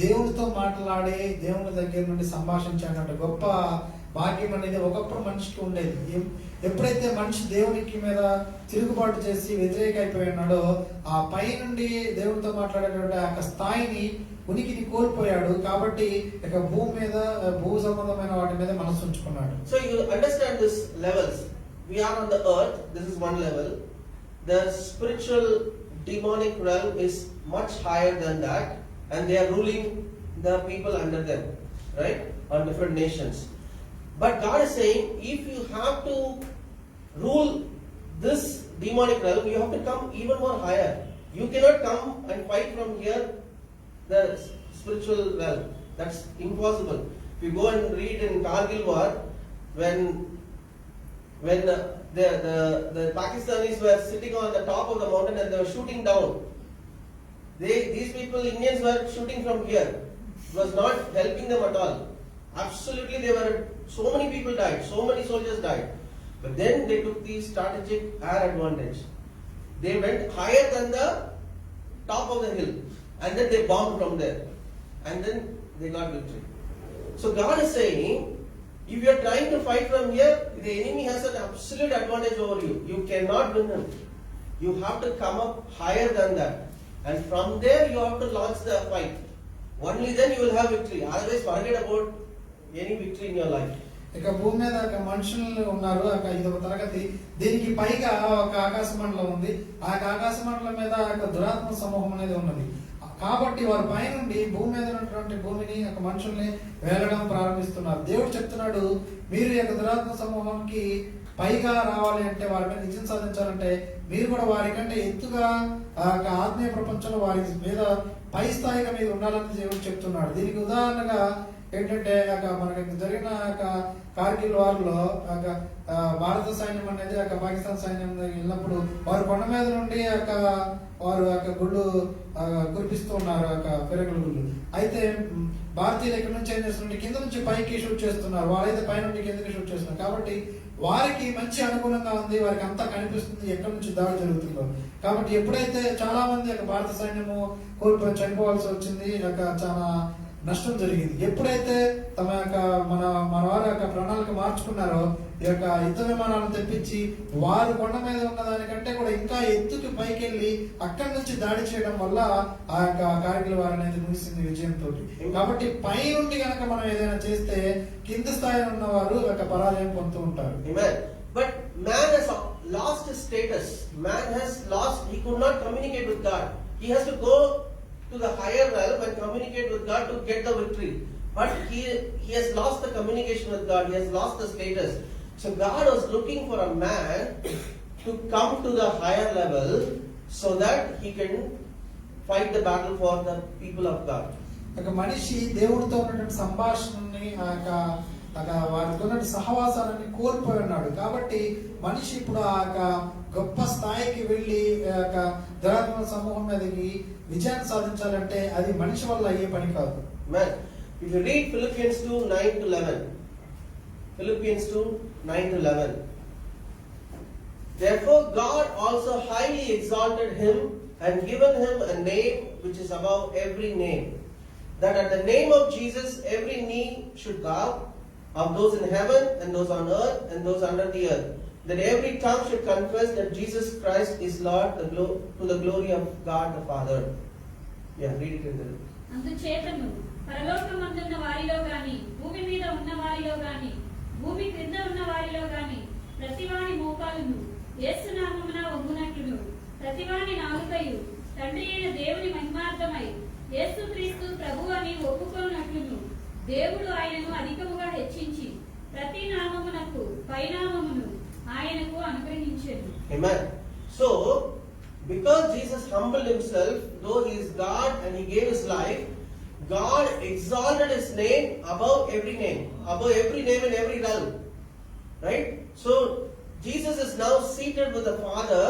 దేవుడితో మాట్లాడి దేవుని దగ్గర నుండి సంభాషించేటువంటి గొప్ప భాగ్యం అనేది ఒకప్పుడు మనిషికి ఉండేది. ఎప్పుడైతే మనిషి దేవునికి మీద తిరుగుబాటు చేసి వ్యతిరేక అయిపోయి ఉన్నాడో ఆ పై నుండి దేవుడితో మాట్లాడేటువంటి ఆ స్థాయిని ఉనికిని కోల్పోయాడు. కాబట్టి ఇక భూమి మీద భూ సంబంధమైన వాటి మీద మనసు ఉంచుకున్నాడు. So you understand this levels. We are on the earth. This is one level. The spiritual demonic realm is much higher than that, and they are ruling the people under them, right? On different nations. But God is saying, if you have to rule this demonic realm, you have to come even more higher. You cannot come and fight from here the spiritual realm. That's impossible. If you go and read in Kargil war, when the Pakistanis were sitting on the top of the mountain and they were shooting down, these people, Indians, were shooting from here. It was not helping them at all. Absolutely, so many people died, so many soldiers died. But then they took the strategic air advantage. They went higher than the top of the hill, and then they bombed from there, and then they got victory. So God is saying, if you are trying to fight from here, the enemy has an absolute advantage over you. You cannot win him. You have to come up higher than that, and from there you have to launch the fight. Only then you will have victory. Otherwise, forget about any victory in your life. ఇక భూమి మీద ఒక మనుషులు ఉన్నారు. ఇది ఒక తరగతి. దీనికి పైగా ఒక ఆకాశ మండలం ఉంది. ఆ ఆకాశ మండలం మీద ఒక దురాత్మ సమూహం అనేది ఉన్నది. కాబట్టి వారి పైనుండి భూమి మీద ఉన్నటువంటి భూమిని ఒక మనుషుల్ని వేలడం ప్రారంభిస్తున్నారు. దేవుడు చెప్తున్నాడు, మీరు ఈ యొక్క దురాత్మ సమూహానికి పైగా రావాలి అంటే, వారి మీద విజయం సాధించాలంటే మీరు కూడా వారికంటే ఎత్తుగా ఆత్మీయ ప్రపంచంలో వారి మీద పై స్థాయిగా మీరు ఉండాలని దేవుడు చెప్తున్నాడు. దీనికి ఉదాహరణగా ఏంటంటే మనకి జరిగిన కార్గిల్ వార్లో భారత సైన్యం అనేది పాకిస్తాన్ సైన్యం వెళ్ళినప్పుడు వారు కొండ మీద నుండి వారు గుళ్ళు కురిపిస్తూ ఉన్నారు, పెరుగుల గుళ్ళు. అయితే భారతీయులు ఎక్కడి నుంచి ఏం చేస్తున్నారు, కింద నుంచి పైకి షూట్ చేస్తున్నారు, వాళ్ళైతే పై నుండి కిందకి షూట్ చేస్తున్నారు. కాబట్టి వారికి మంచి అనుకూలంగా ఉంది, వారికి అంతా కనిపిస్తుంది ఎక్కడి నుంచి దాడి జరుగుతుందో. కాబట్టి ఎప్పుడైతే చాలా మంది భారత సైన్యము కోల్పోయి చనిపోవాల్సి వచ్చింది, చాలా నష్టం జరిగింది. ఎప్పుడైతే తమ మన వారి ప్రణాళిక మార్చుకున్నారో ఈ యుద్ధ విమానాలను తెప్పించి వారు కొండ మీద ఉన్న దానికంటే కూడా ఇంకా ఎత్తుకి పైకి వెళ్ళి అక్కడి నుంచి దాడి చేయడం వల్ల ఆ కార్గిల్ వార్ అనేది ముగిసింది విజయంతో. కాబట్టి పై నుండి కనుక మనం ఏదైనా చేస్తే కింద స్థాయిలో ఉన్న వారు పరాజయం పొందుతూ ఉంటారు. But man has lost his status. Man has lost. He could not communicate with God. He has to go to the higher realm and communicate with God to get the victory. But he has lost the communication with God. He has lost the status. So God was looking for a man to come to the higher level so that he can fight the battle for the people of God. మనిషి దేవుడితో ఉన్నటువంటి సంభాషణని వారితో ఉన్న సహవాసాన్ని కోల్పోయి ఉన్నాడు. కాబట్టి మనిషి ఇప్పుడు గొప్ప స్థాయికి వెళ్ళి దురాత్మ సమూహం మీదకి విజయాన్ని సాధించాలంటే అది మనిషి వల్ల అయ్యే పని కాదు. If you read Philippians 2:9-11, Philippians 2:9-11, therefore God also highly exalted him and given him a name which is above every name, that at the name of Jesus every knee should bow, of those in heaven and those on earth and those under the earth, that every tongue should confess that Jesus Christ is Lord, to the glory of God the Father. Yeah, read it in the. అందుచేతను పరలోకమందున్న వారిలో గాని, భూమి మీద ఉన్న వారిలో గాని, భూమి క్రింద ఉన్న వారిలో గాని, ప్రతివాని మోకాలును యేసు నామమున వంగునట్లును, ప్రతివాని నాలుకయు తండ్రి అయిన దేవుని మహిమార్థమై యేసుక్రీస్తు ప్రభువు అని ఒప్పుకొనున్నట్లును, దేవుడు ఆయనను అధికముగా హెచ్చించి ప్రతి నామమునకు పైనామమును ఆయనకు అనుగ్రహించెను. Amen. So, because Jesus humbled himself, though he is God and he gave his life, God exalted his name above every name in every realm. Right? So, Jesus is now seated with the Father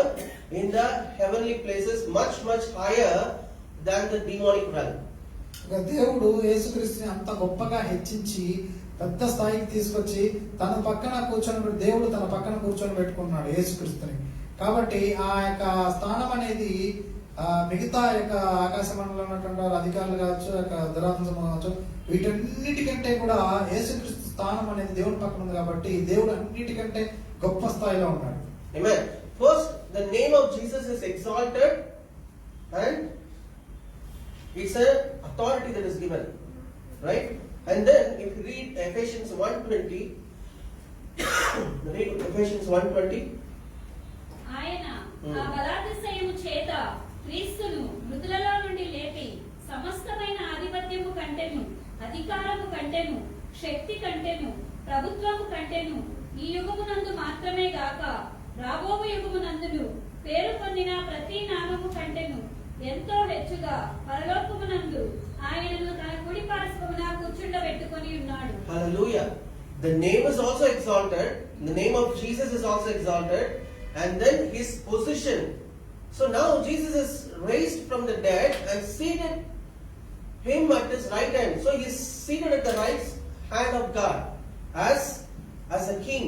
in the heavenly places, much, much higher than the demonic realm. దేవుడు యేసుక్రీస్తుని అంత గొప్పగా హెచ్చించి పెద్ద స్థాయికి తీసుకొచ్చి తన పక్కన దేవుడు తన పక్కన కూర్చొని పెట్టుకున్నాడు యేసుక్రీస్తుని. కాబట్టి ఆ యొక్క స్థానం అనేది మిగతా యొక్క ఆకాశ మండలంలో ఉన్నటువంటి అధికారులు కావచ్చు, దురాత్మ సమూహం కావచ్చు, వీటన్నిటికంటే కూడా యేసుక్రీస్తు స్థానం అనేది దేవుని పక్కన ఉంది కాబట్టి దేవుడు అన్నిటికంటే గొప్ప స్థాయిలో ఉన్నాడు. Amen. First, the name of Jesus is exalted and it's an authority that is given. Right? And then if you read Ephesians 1:20, read Ephesians 1:20. ఆయన ఆ బలాతిశయము చేత క్రీస్తును మృతులలో నుండి లేపి సమస్తమైన ఆధిపత్యము కంటెను, అధికారము కంటెను, శక్తి కంటెను, ప్రభుత్వము కంటెను ఈ యుగమునందు మాత్రమే గాక రాబోవు యుగమునందును పేరు పొందిన ప్రతి నామము కంటెను ఎంతో హెచ్చుగా పరలోకమునందు ఆయనను తన కుడి పార్శ్వమున కూర్చుండబెట్టుకొని ఉన్నాడు. Hallelujah. The name is also exalted. The name of Jesus is also exalted. And then his position. So now Jesus is raised from the dead and seated him at his right hand. So he is seated at the right hand of God as a king.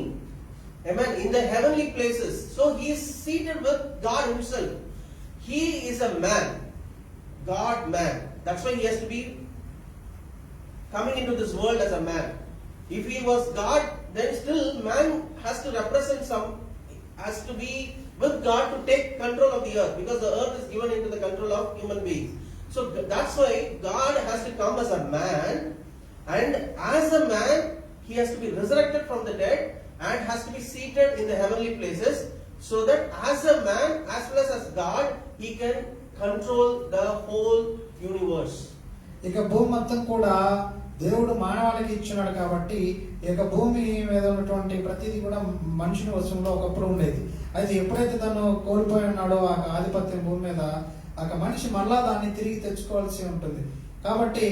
Amen. In the heavenly places. So he is seated with God himself. He is a man. God man. That's why he has to be coming into this world as a man. If he was God, then still man has to represent has to be with God to take control of the earth, because the earth is given into the control of human beings. So that's why God has to come as a man, and as a man he has to be resurrected from the dead and has to be seated in the heavenly places, so that as a man as well as God he can control the whole universe. ఇక భూమి మొత్తం కూడా దేవుడు మానవాళికి ఇచ్చినాడు కాబట్టి ఇక భూమి మీద ఉన్నటువంటి ప్రతిదీ కూడా మనుషుని వశంలో ఒకప్పుడు ఉండేది. అయితే ఎప్పుడైతే తను కోల్పోయి ఉన్నాడో ఆ ఆధిపత్యం భూమి మీద, ఆ మనిషి మళ్ళా దాన్ని తిరిగి తెచ్చుకోవాల్సి ఉంటుంది. కాబట్టి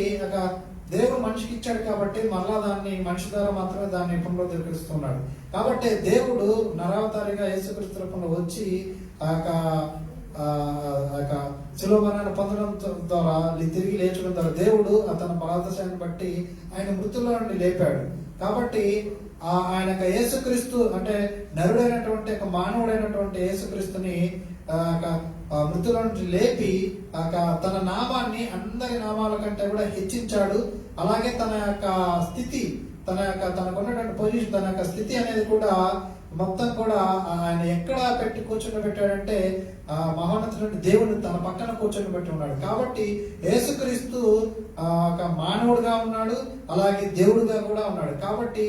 దేవుడు మనిషికి ఇచ్చాడు కాబట్టి మళ్ళా దాన్ని మనిషి ద్వారా మాత్రమే దాన్ని పునరుద్ధరిస్తున్నాడు. కాబట్టి దేవుడు నరావతారిగా యేసుక్రీస్తు రూపంలో వచ్చి శిలువ మరణాన్ని పొందడం ద్వారా తిరిగి లేచడం ద్వారా దేవుడు అతని బలాదశాన్ని బట్టి ఆయన మృతుల్లో నుండి లేపాడు. కాబట్టి ఆయన యేసుక్రీస్తు అంటే నరుడైనటువంటి మానవుడైనటువంటి యేసుక్రీస్తుని మృతుల నుంచి లేపి తన నామాన్ని అందరి నామాల కంటే కూడా హెచ్చించాడు. అలాగే తన యొక్క స్థితి, తనకున్నటువంటి పొజిషన్, తన యొక్క స్థితి అనేది కూడా మొత్తం కూడా ఆయన ఎక్కడ పెట్టి కూర్చొని పెట్టాడంటే మహోన్నతుడు దేవుడు తన పక్కన కూర్చొని పెట్టి ఉన్నాడు. కాబట్టి యేసుక్రీస్తు ఒక మానవుడిగా ఉన్నాడు, అలాగే దేవుడిగా కూడా ఉన్నాడు. కాబట్టి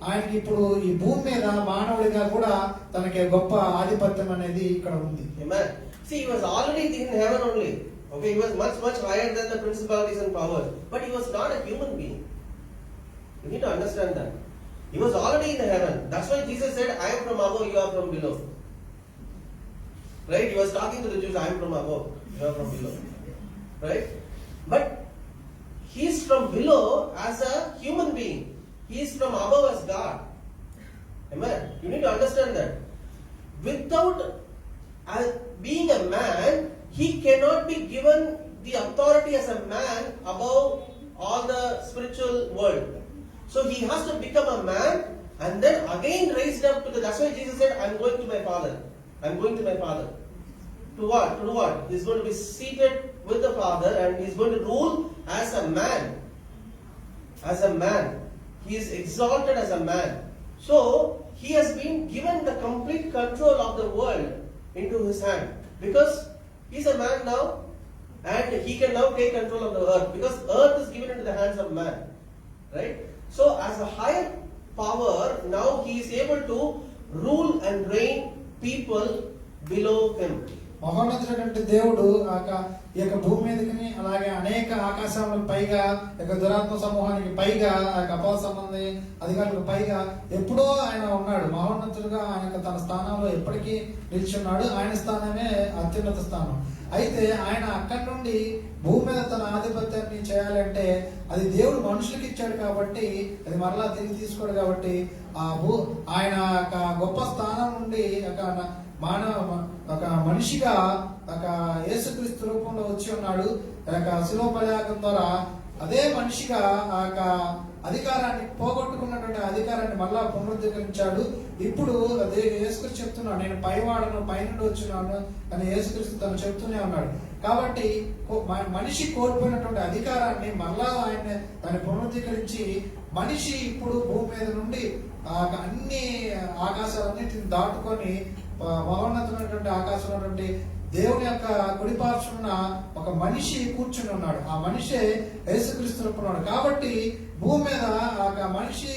ఆయనకి ఇప్పుడు ఈ భూమి మీద మానవుడిగా కూడా తనకి గొప్ప ఆధిపత్యం అనేది ఇక్కడ ఉంది. Amen. See, he was already in heaven only. Okay, he was much higher than the principalities and powers, but he was not a human being. You need to understand that. He was already in heaven. That's why Jesus said, I am from above, you are from below. Right? He was talking to the Jews, I am from above, you are from below. Right? But he is from below as a human being. He is from above as God. Amen. You need to understand that. Without being a man, he cannot be given the authority as a man above all the spiritual world. So he has to become a man and then again raised up to the. That's why Jesus said, I'm going to my Father. I'm going to my Father. To what? To do what? He's going to be seated with the Father and he's going to rule as a man. As a man. He is exalted as a man. So he has been given the complete control of the world into his hand. Because he's a man now and he can now take control of the earth. Because earth is given into the hands of man. Right? So as a higher power, now he is able to rule and reign people below him. మహోన్నతుడైనటువంటి దేవుడు ఈ యొక్క భూమి మీదకి అలాగే అనేక ఆకాశాలకు పైగా దురాత్మ సమూహానికి పైగా అపవాద సంబంధి అధికారులకు పైగా ఎప్పుడో ఆయన ఉన్నాడు. మహోన్నతుడుగా ఆయన తన స్థానంలో ఎప్పటికీ నిలిచున్నాడు. ఆయన స్థానమే అత్యున్నత స్థానం. అయితే ఆయన అక్కడి నుండి భూమి మీద తన ఆధిపత్యాన్ని చేయాలంటే అది దేవుడు మనుషులకి ఇచ్చాడు కాబట్టి అది మరలా తిరిగి తీసుకోడు. కాబట్టి ఆయన గొప్ప స్థానం నుండి ఒక మనిషిగా యేసుక్రీస్తు రూపంలో వచ్చి ఉన్నాడు. శిలువ బలియాగం ద్వారా అదే మనిషిగా ఆ యొక్క అధికారాన్ని పోగొట్టుకున్నటువంటి అధికారాన్ని మళ్ళా పునరుద్ధరించాడు. ఇప్పుడు అదే యేసుక్రీస్తు చెప్తున్నాడు, నేను పైవాడను, పైనుండి వచ్చినాను అని యేసుక్రీస్తు తను చెప్తూనే ఉన్నాడు. కాబట్టి మనిషి కోల్పోయినటువంటి అధికారాన్ని మళ్ళా ఆయన దాన్ని పునరుద్ధరించి మనిషి ఇప్పుడు భూమి మీద నుండి అన్ని ఆకాశాలన్నిటిని దాటుకొని మహోన్నతమైనటువంటి ఆకాశంలో నుండి దేవుని యొక్క కుడిపార్శ్వన ఒక మనిషి కూర్చుని ఉన్నాడు. ఆ మనిషే యేసుక్రీస్తు ఉన్నాడు. కాబట్టి భూమి మీద ఆ మనిషి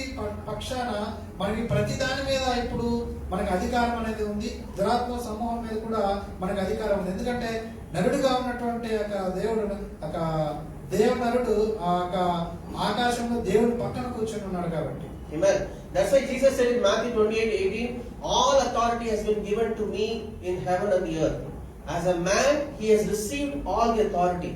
పక్షాన మనకి ప్రతి దాని మీద ఇప్పుడు మనకి అధికారం అనేది ఉంది. దురాత్మ సమూహం మీద కూడా మనకి అధికారం ఉంది. ఎందుకంటే నరుడుగా ఉన్నటువంటి దేవుడు దేవనరుడు ఆకాశంలో దేవుడి పక్కన కూర్చొని ఉన్నాడు కాబట్టి. Amen. That's why Jesus said in Matthew 28:18, all authority has been given to me in heaven and the earth. As a man, he has received all the authority.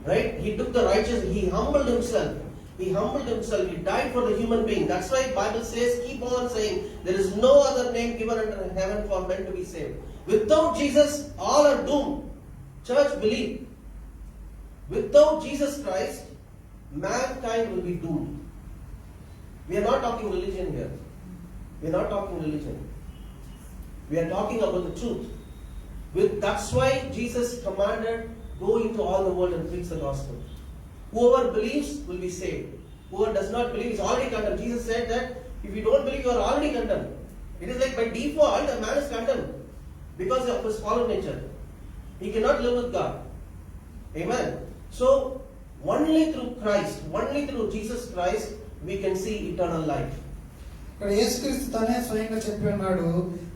Right? He took the righteous, he humbled himself. He humbled himself, he died for the human being. That's why the Bible says, keep on saying, there is no other name given under heaven for men to be saved. Without Jesus, all are doomed. Church, believe. Without Jesus Christ, mankind will be doomed. We are not talking religion here. We are not talking religion. We are talking about the truth. That's why Jesus commanded, go into all the world and preach the gospel. Whoever believes will be saved. Whoever does not believe is already condemned. Jesus said that if you don't believe, you are already condemned. It is like by default, a man is condemned because of his fallen nature. He cannot live with God. Amen. So, only through Christ, only through Jesus Christ, we can see eternal life. ఇక్కడ యేసుక్రీస్తు తనే స్వయంగా చెప్పి ఉన్నాడు,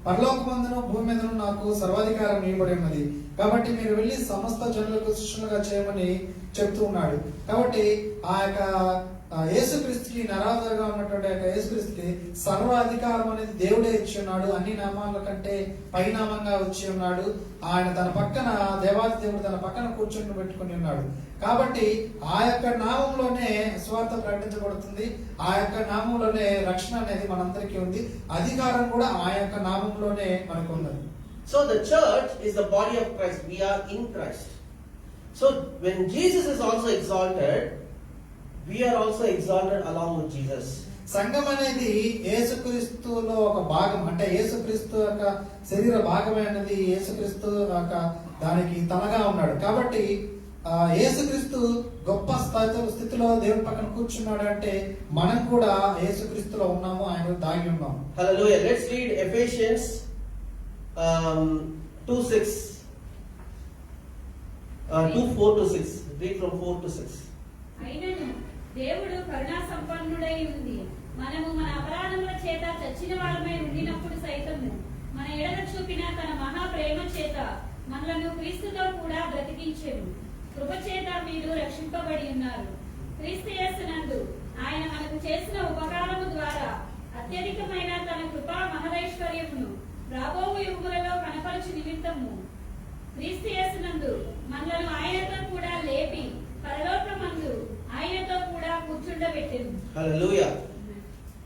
పరలోకమందును భూమి మీదను నాకు సర్వాధికారం ఇవ్వబడి ఉన్నది, కాబట్టి మీరు వెళ్ళి సమస్త జనులకు శిష్యులుగా చేయమని చెప్తూ ఉన్నాడు. కాబట్టి ఆ యొక్క యేసుక్రీస్తుకి నరాధుగా ఉన్నటువంటి యొక్క యేసుక్రీస్తుకి సర్వ అధికారం అనేది దేవుడే ఇచ్చి ఉన్నాడు. అన్ని నామాల కంటే పైనామంగా వచ్చి ఉన్నాడు. ఆయన తన పక్కన దేవాది దేవుడు తన పక్కన కూర్చొని పెట్టుకుని ఉన్నాడు. కాబట్టి ఆ యొక్క నామంలోనే స్వార్థ ప్రకటించబడుతుంది. ఆ యొక్క నామంలోనే రక్షణ అనేది మనందరికీ ఉంది. అధికారం కూడా ఆ యొక్క నామంలోనే మనకు ఉన్నది. So the church is the body of Christ. We are in Christ. So when Jesus is also exalted, we are also exalted along with Jesus. సంఘం అనేది యేసుక్రీస్తులో ఒక భాగం. అంటే యేసుక్రీస్తు యొక్క శరీర భాగమే అనేది యేసుక్రీస్తు యొక్క దానికి తనగా ఉన్నాడు. కాబట్టి యేసుక్రీస్తు గొప్ప స్థితిలో దేవుని పక్కన కూర్చున్నాడు అంటే మనం కూడా యేసుక్రీస్తులో ఉన్నాము, ఆయన దాగి ఉన్నాము. Hallelujah. Let's read Ephesians 2:6. 2:4-6. Read from 4 to 6. అయినను దేవుడు కరుణా సంపన్నుడై ఉంది, మనము మన అపరాధముల చేత చచ్చిన వారమై ఉండినప్పుడు సైతము మన ఎడల చూపిన తన మహా ప్రేమ చేత మనలను క్రీస్తుతో కూడా బ్రతికించెను. కృప చేత మీరు రక్షింపబడి ఉన్నారు. క్రీస్తు యేసునందు ఆయన మనకు చేసిన ఉపకారము ద్వారా అత్యధికమైన తన కృపా మహదైశ్వర్యమును రాబోవు యుగములలో కనపరచు నిమిత్తము క్రీస్తు యేసునందు మనలను ఆయనతో కూడా లేపి పరలోకమందు ఆయనతో కూడా కూర్చుండబెట్టెను. Hallelujah.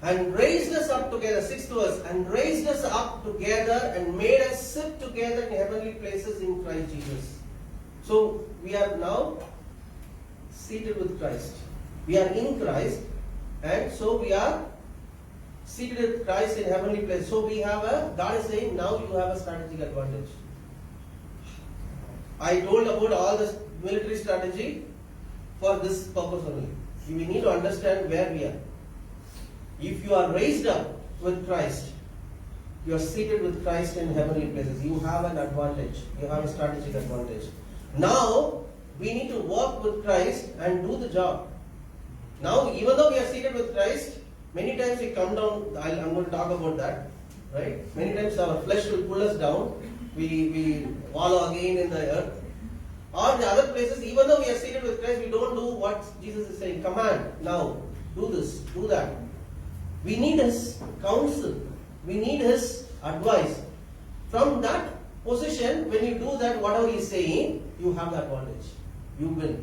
And raised us up together, 6th verse, and raised us up together and made us sit together in heavenly places in Christ Jesus. So we are now seated with Christ. We are in Christ, and so we are seated with Christ in heavenly places. So we have God is saying now you have a strategic advantage. I told about all this military strategy for this purpose only. We need to understand where we are. If you are raised up with Christ, you are seated with Christ in heavenly places. You have an advantage. You have a strategic advantage. Now, we need to work with Christ and do the job. Now, even though we are seated with Christ, many times we come down. I'm going to talk about that. Right? Many times our flesh will pull us down. We wallow again in the earth. Or the other places, even though we are seated with Christ, we don't do what Jesus is saying. Command, now, do this, do that. We need His counsel. We need His advice. From that position, when you do that, whatever He is saying, you have the advantage. You win.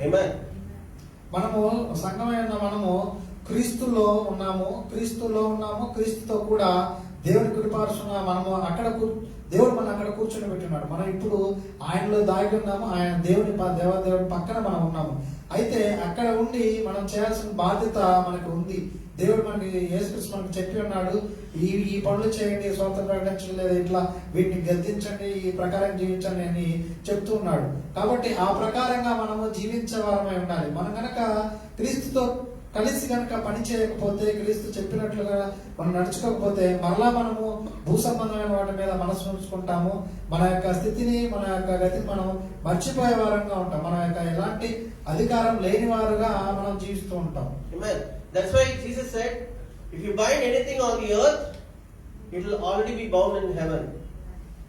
Amen. మనము సంఘమైన మనము క్రీస్తులో ఉన్నాము, క్రీస్తుతో కూడా దేవుని కుడిపార్శ్వన మనము దేవుడు మనం అక్కడ కూర్చొని పెట్టున్నాడు. మనం ఇప్పుడు ఆయనలో దాగి ఉన్నాము. ఆయన దేవుని దేవదేవుడి పక్కన మనం ఉన్నాము. అయితే అక్కడ ఉండి మనం చేయాల్సిన బాధ్యత మనకు ఉంది. దేవుడు మనకి యేసుక్రీస్తు మనకు చెప్పి ఉన్నాడు, ఈ పనులు చేయండి, స్వాతంత్రం ప్రకటించండి, లేదా ఇట్లా వీటిని గద్దించండి, ఈ ప్రకారం జీవించండి అని చెప్తూ ఉన్నాడు. కాబట్టి ఆ ప్రకారంగా మనము జీవించే వారమై ఉండాలి. మనం కనుక క్రీస్తుతో కలిసి కనుక పని చేయకపోతే, క్రీస్తు చెప్పినట్లుగా మనం నడుచుకోకపోతే, మరలా మనము భూ సంబంధమైన వాటి మీద మనసు ఉంచుకుంటాము. మన యొక్క స్థితిని, మన యొక్క గతిని మనం మర్చిపోయే వారంగా ఉంటాం. మన యొక్క ఎలాంటి అధికారం లేని వారుగా మనం జీవిస్తూ ఉంటాం. Amen. That's why Jesus said, if you bind anything on the earth, it will already be bound in heaven.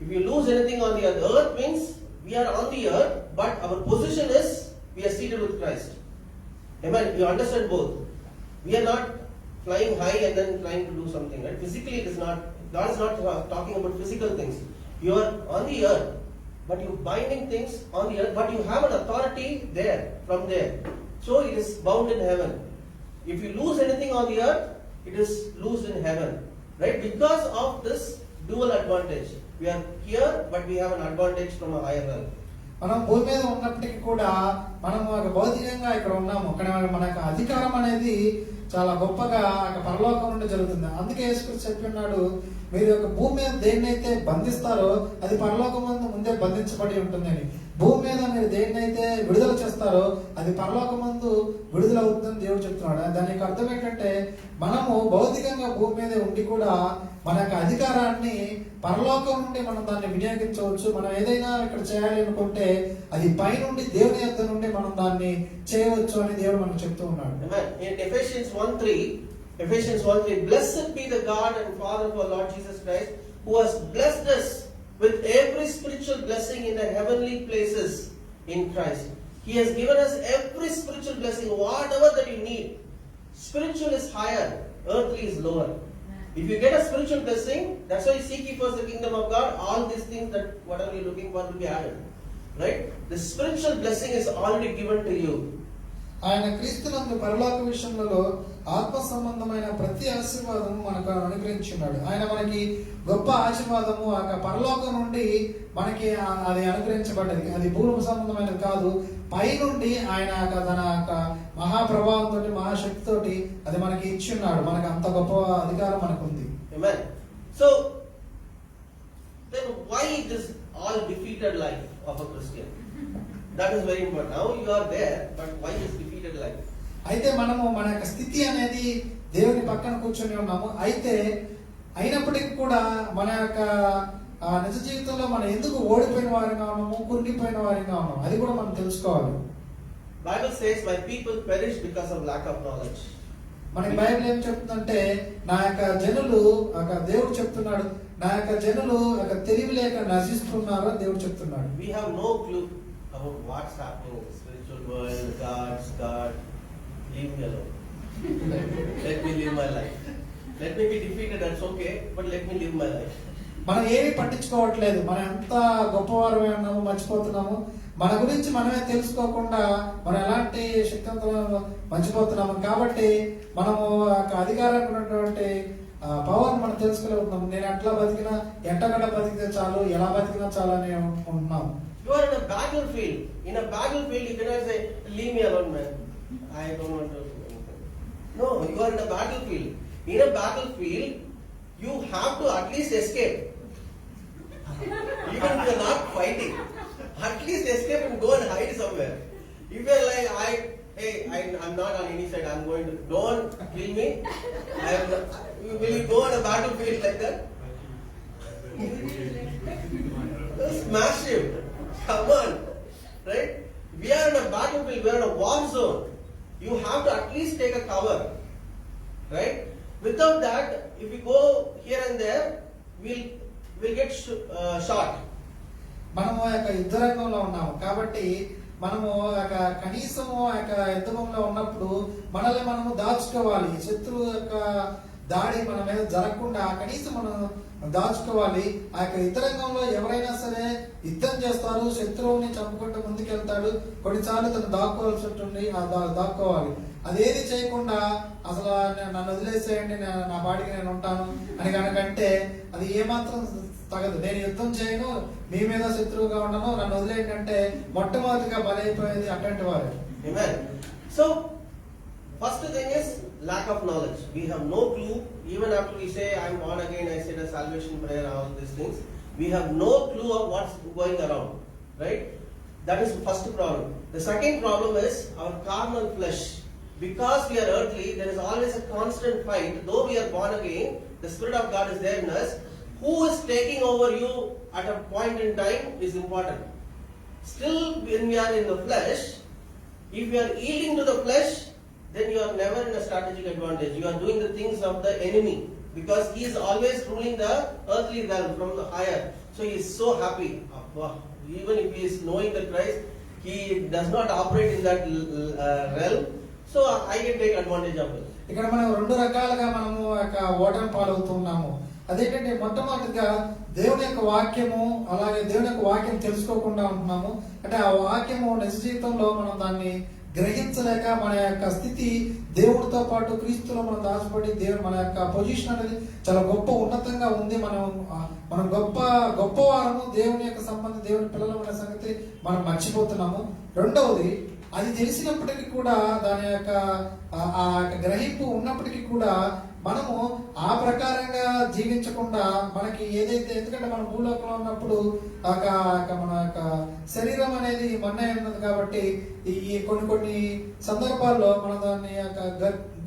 If you lose anything on the earth, means we are on the earth, but our position is we are seated with Christ. Amen. You understand both. We are not flying high and then trying to do something, right? Physically, it is not. God is not talking about physical things. You are on the earth, but you binding things on the earth, but you have an authority there, from there. So it is bound in heaven. If you lose anything on the earth, it is loosed in heaven, right? Because of this dual advantage. We are here, but we have an advantage from a higher realm. మనం భూమి మీద ఉన్నప్పటికీ కూడా మనం భౌతికంగా ఇక్కడ ఉన్నాము. అక్కడ మనకు అధికారం అనేది చాలా గొప్పగా పరలోకం నుండి జరుగుతుంది. అందుకే యేసుక్రీస్తు చెప్పి ఉన్నాడు, మీరు యొక్క భూమి మీద దేన్నైతే బంధిస్తారో అది పరలోకం ముందే బంధించబడి ఉంటుందని. భూమి మీద మీరు దేన్నైతే విడుదల చేస్తారో అది పరలోకమందు విడుదల అవుతుందని దేవుడు చెప్తున్నాడు. దాని యొక్క అర్థం ఏంటంటే, మనము భౌతికంగా భూమి మీద ఉండి కూడా మన యొక్క అధికారాన్ని పరలోకం నుండి మనం దాన్ని వినియోగించవచ్చు. మనం ఏదైనా ఇక్కడ చేయాలి అనుకుంటే అది పైనుండి దేవుని యొద్ద నుండి మనం దాన్ని చేయవచ్చు అని దేవుడు మనకు చెప్తూ ఉన్నాడు. In Ephesians 1:3, blessed be the God and Father of our Lord Jesus Christ, who has blessed us with every spiritual blessing in the heavenly places in Christ. He has given us every spiritual blessing, whatever that you need. Spiritual is higher, earthly is lower. If you get a spiritual blessing, that's why you seek ye first the kingdom of God, all these things that whatever you're looking for will be added. Right? The spiritual blessing is already given to you. ఆయన క్రీస్తునందు పరలోక విషయంలో ఆత్మ సంబంధమైన ప్రతి ఆశీర్వాదము మనకు అనుగ్రహించున్నాడు. ఆయన మనకి గొప్ప ఆశీర్వాదము ఆ పరలోకం నుండి మనకి అది అనుగ్రహించబడ్డది. అది భూమి సంబంధమైనది కాదు, పై నుండి ఆయన తన యొక్క మహాప్రభావంతో, మహాశక్తితో అది మనకి ఇచ్చున్నాడు. మనకి అంత గొప్ప అధికారం మనకు ఉంది. Amen. So then why this all defeated life of a Christian? That is very important. Now you are there, but why is defeated life? అయితే మనము మన యొక్క స్థితి అనేది దేవుని పక్కన కూర్చొని ఉన్నాము. అయితే అయినప్పటికీ కూడా మన యొక్క నిజ జీవితంలో మనం ఎందుకు ఓడిపోయిన వారిగా ఉన్నాము, కురిగిపోయిన వారిగా ఉన్నాము, అది కూడా మనం తెలుసుకోవాలి. Bible says, my people perish because of lack of knowledge. మనకి బైబిల్ ఏం చెప్తుందంటే, నా యొక్క జనులు, దేవుడు చెప్తున్నాడు, నా యొక్క జనులు తెలివి లేక నశిస్తున్నారు అని దేవుడు చెప్తున్నాడు. We have no clue about what's happening in the spiritual world, God. Leave me alone. Let me live my life. Let me be defeated, that's okay, but let me live my life. మనం ఏమి పట్టించుకోవట్లేదు. మనం ఎంత గొప్పవారు ఉన్నాము మర్చిపోతున్నాము. మన గురించి మనమే తెలుసుకోకుండా మనం ఎలాంటి శక్తివంతులను మర్చిపోతున్నాము. కాబట్టి మనము అధికారంగా ఉన్నటువంటి పవర్ మనం తెలుసుకోలేకపోతున్నాము. నేను ఎట్లా బతికినా, ఎట్టగడ్డ బతికితే చాలు, ఎలా బతికినా చాలు అని ఉంటున్నాము. You are in a battlefield. In a battlefield, you cannot say, leave me alone, man. I don't want to do anything. No, you are in a battlefield. In a battlefield, you have to at least escape. Even if you are not fighting, at least escape and go and hide somewhere. If you are like, I'm not on any side, I'm going to, don't kill me. Will you go on a battlefield like that? Smash him. Come on. Right? We are in a battlefield, we are in a war zone. You have to at least take a cover. Right? Without that, if we go here and there, we'll get shot. మనము యుద్ధ రంగంలో ఉన్నాము కాబట్టి మనము కనీసము యుద్ధంలో ఉన్నప్పుడు మనల్ని మనము దాచుకోవాలి. శత్రువు యొక్క దాడి మన మీద జరగకుండా కనీసం మనం దాచుకోవాలి. ఆ యొక్క యుద్ధరంగంలో ఎవరైనా సరే యుద్ధం చేస్తారు, శత్రువుని చంపుకుంటూ ముందుకెళ్తాడు. కొన్నిసార్లు తను దాక్కోవాల్సి ఉంటుంది, దాక్కోవాలి. అదేది చేయకుండా అసలు నన్ను వదిలేసేయండి, నా బాడికి నేను ఉంటాను అని కనుకంటే అది ఏమాత్రం తగదు. నేను యుద్ధం చేయను, మీ మీద శత్రువుగా ఉండను, నన్ను వదిలేయండి అంటే మొట్టమొదటిగా బలైపోయేది అటువంటి వారు. Amen. So, first thing is lack of knowledge. We have no clue. Even after we say, I'm born again, I said a salvation prayer, all these things. We have no clue of what's going around. Right? That is the first problem. The second problem is our carnal flesh. Because we are earthly, there is always a constant fight. Though we are born again, the Spirit of God is there in us. Who is taking over you at a point in time is important. Still, when we are in the flesh, if you are yielding to the flesh, then you are never in a strategic advantage. You are doing the things of the enemy because he is always ruling the earthly realm from the higher. So he is so happy. Even if he is knowing the Christ, he does not operate in that realm. So I can take advantage of it. ఇక్కడ మనం రెండు రకాలుగా మనము ఓటమి పాలవుతున్నాము. అదేంటంటే మొట్టమొదటిగా దేవుని యొక్క వాక్యము, అలాగే దేవుని యొక్క వాక్యం తెలుసుకోకుండా ఉంటున్నాము. అంటే ఆ వాక్యము నిజ జీవితంలో మనం దాన్ని గ్రహించలేక మన యొక్క స్థితి దేవుడితో పాటు క్రీస్తులో మనం దాచబడి దేవుడు మన యొక్క పొజిషన్ అనేది చాలా గొప్ప ఉన్నతంగా ఉంది. మనం గొప్పవారము దేవుని యొక్క సంబంధం, దేవుని పిల్లలు అనే సంగతి మనం మర్చిపోతున్నాము. రెండవది, అది తెలిసినప్పటికీ కూడా దాని యొక్క ఆ గ్రహింపు ఉన్నప్పటికీ కూడా మనము ఆ ప్రకారంగా జీవించకుండా మనకి ఏదైతే, ఎందుకంటే మనం భూలోకంలో ఉన్నప్పుడు మన యొక్క శరీరం అనేది మన్నే ఉన్నది కాబట్టి ఈ కొన్ని సందర్భాల్లో మనం దాన్ని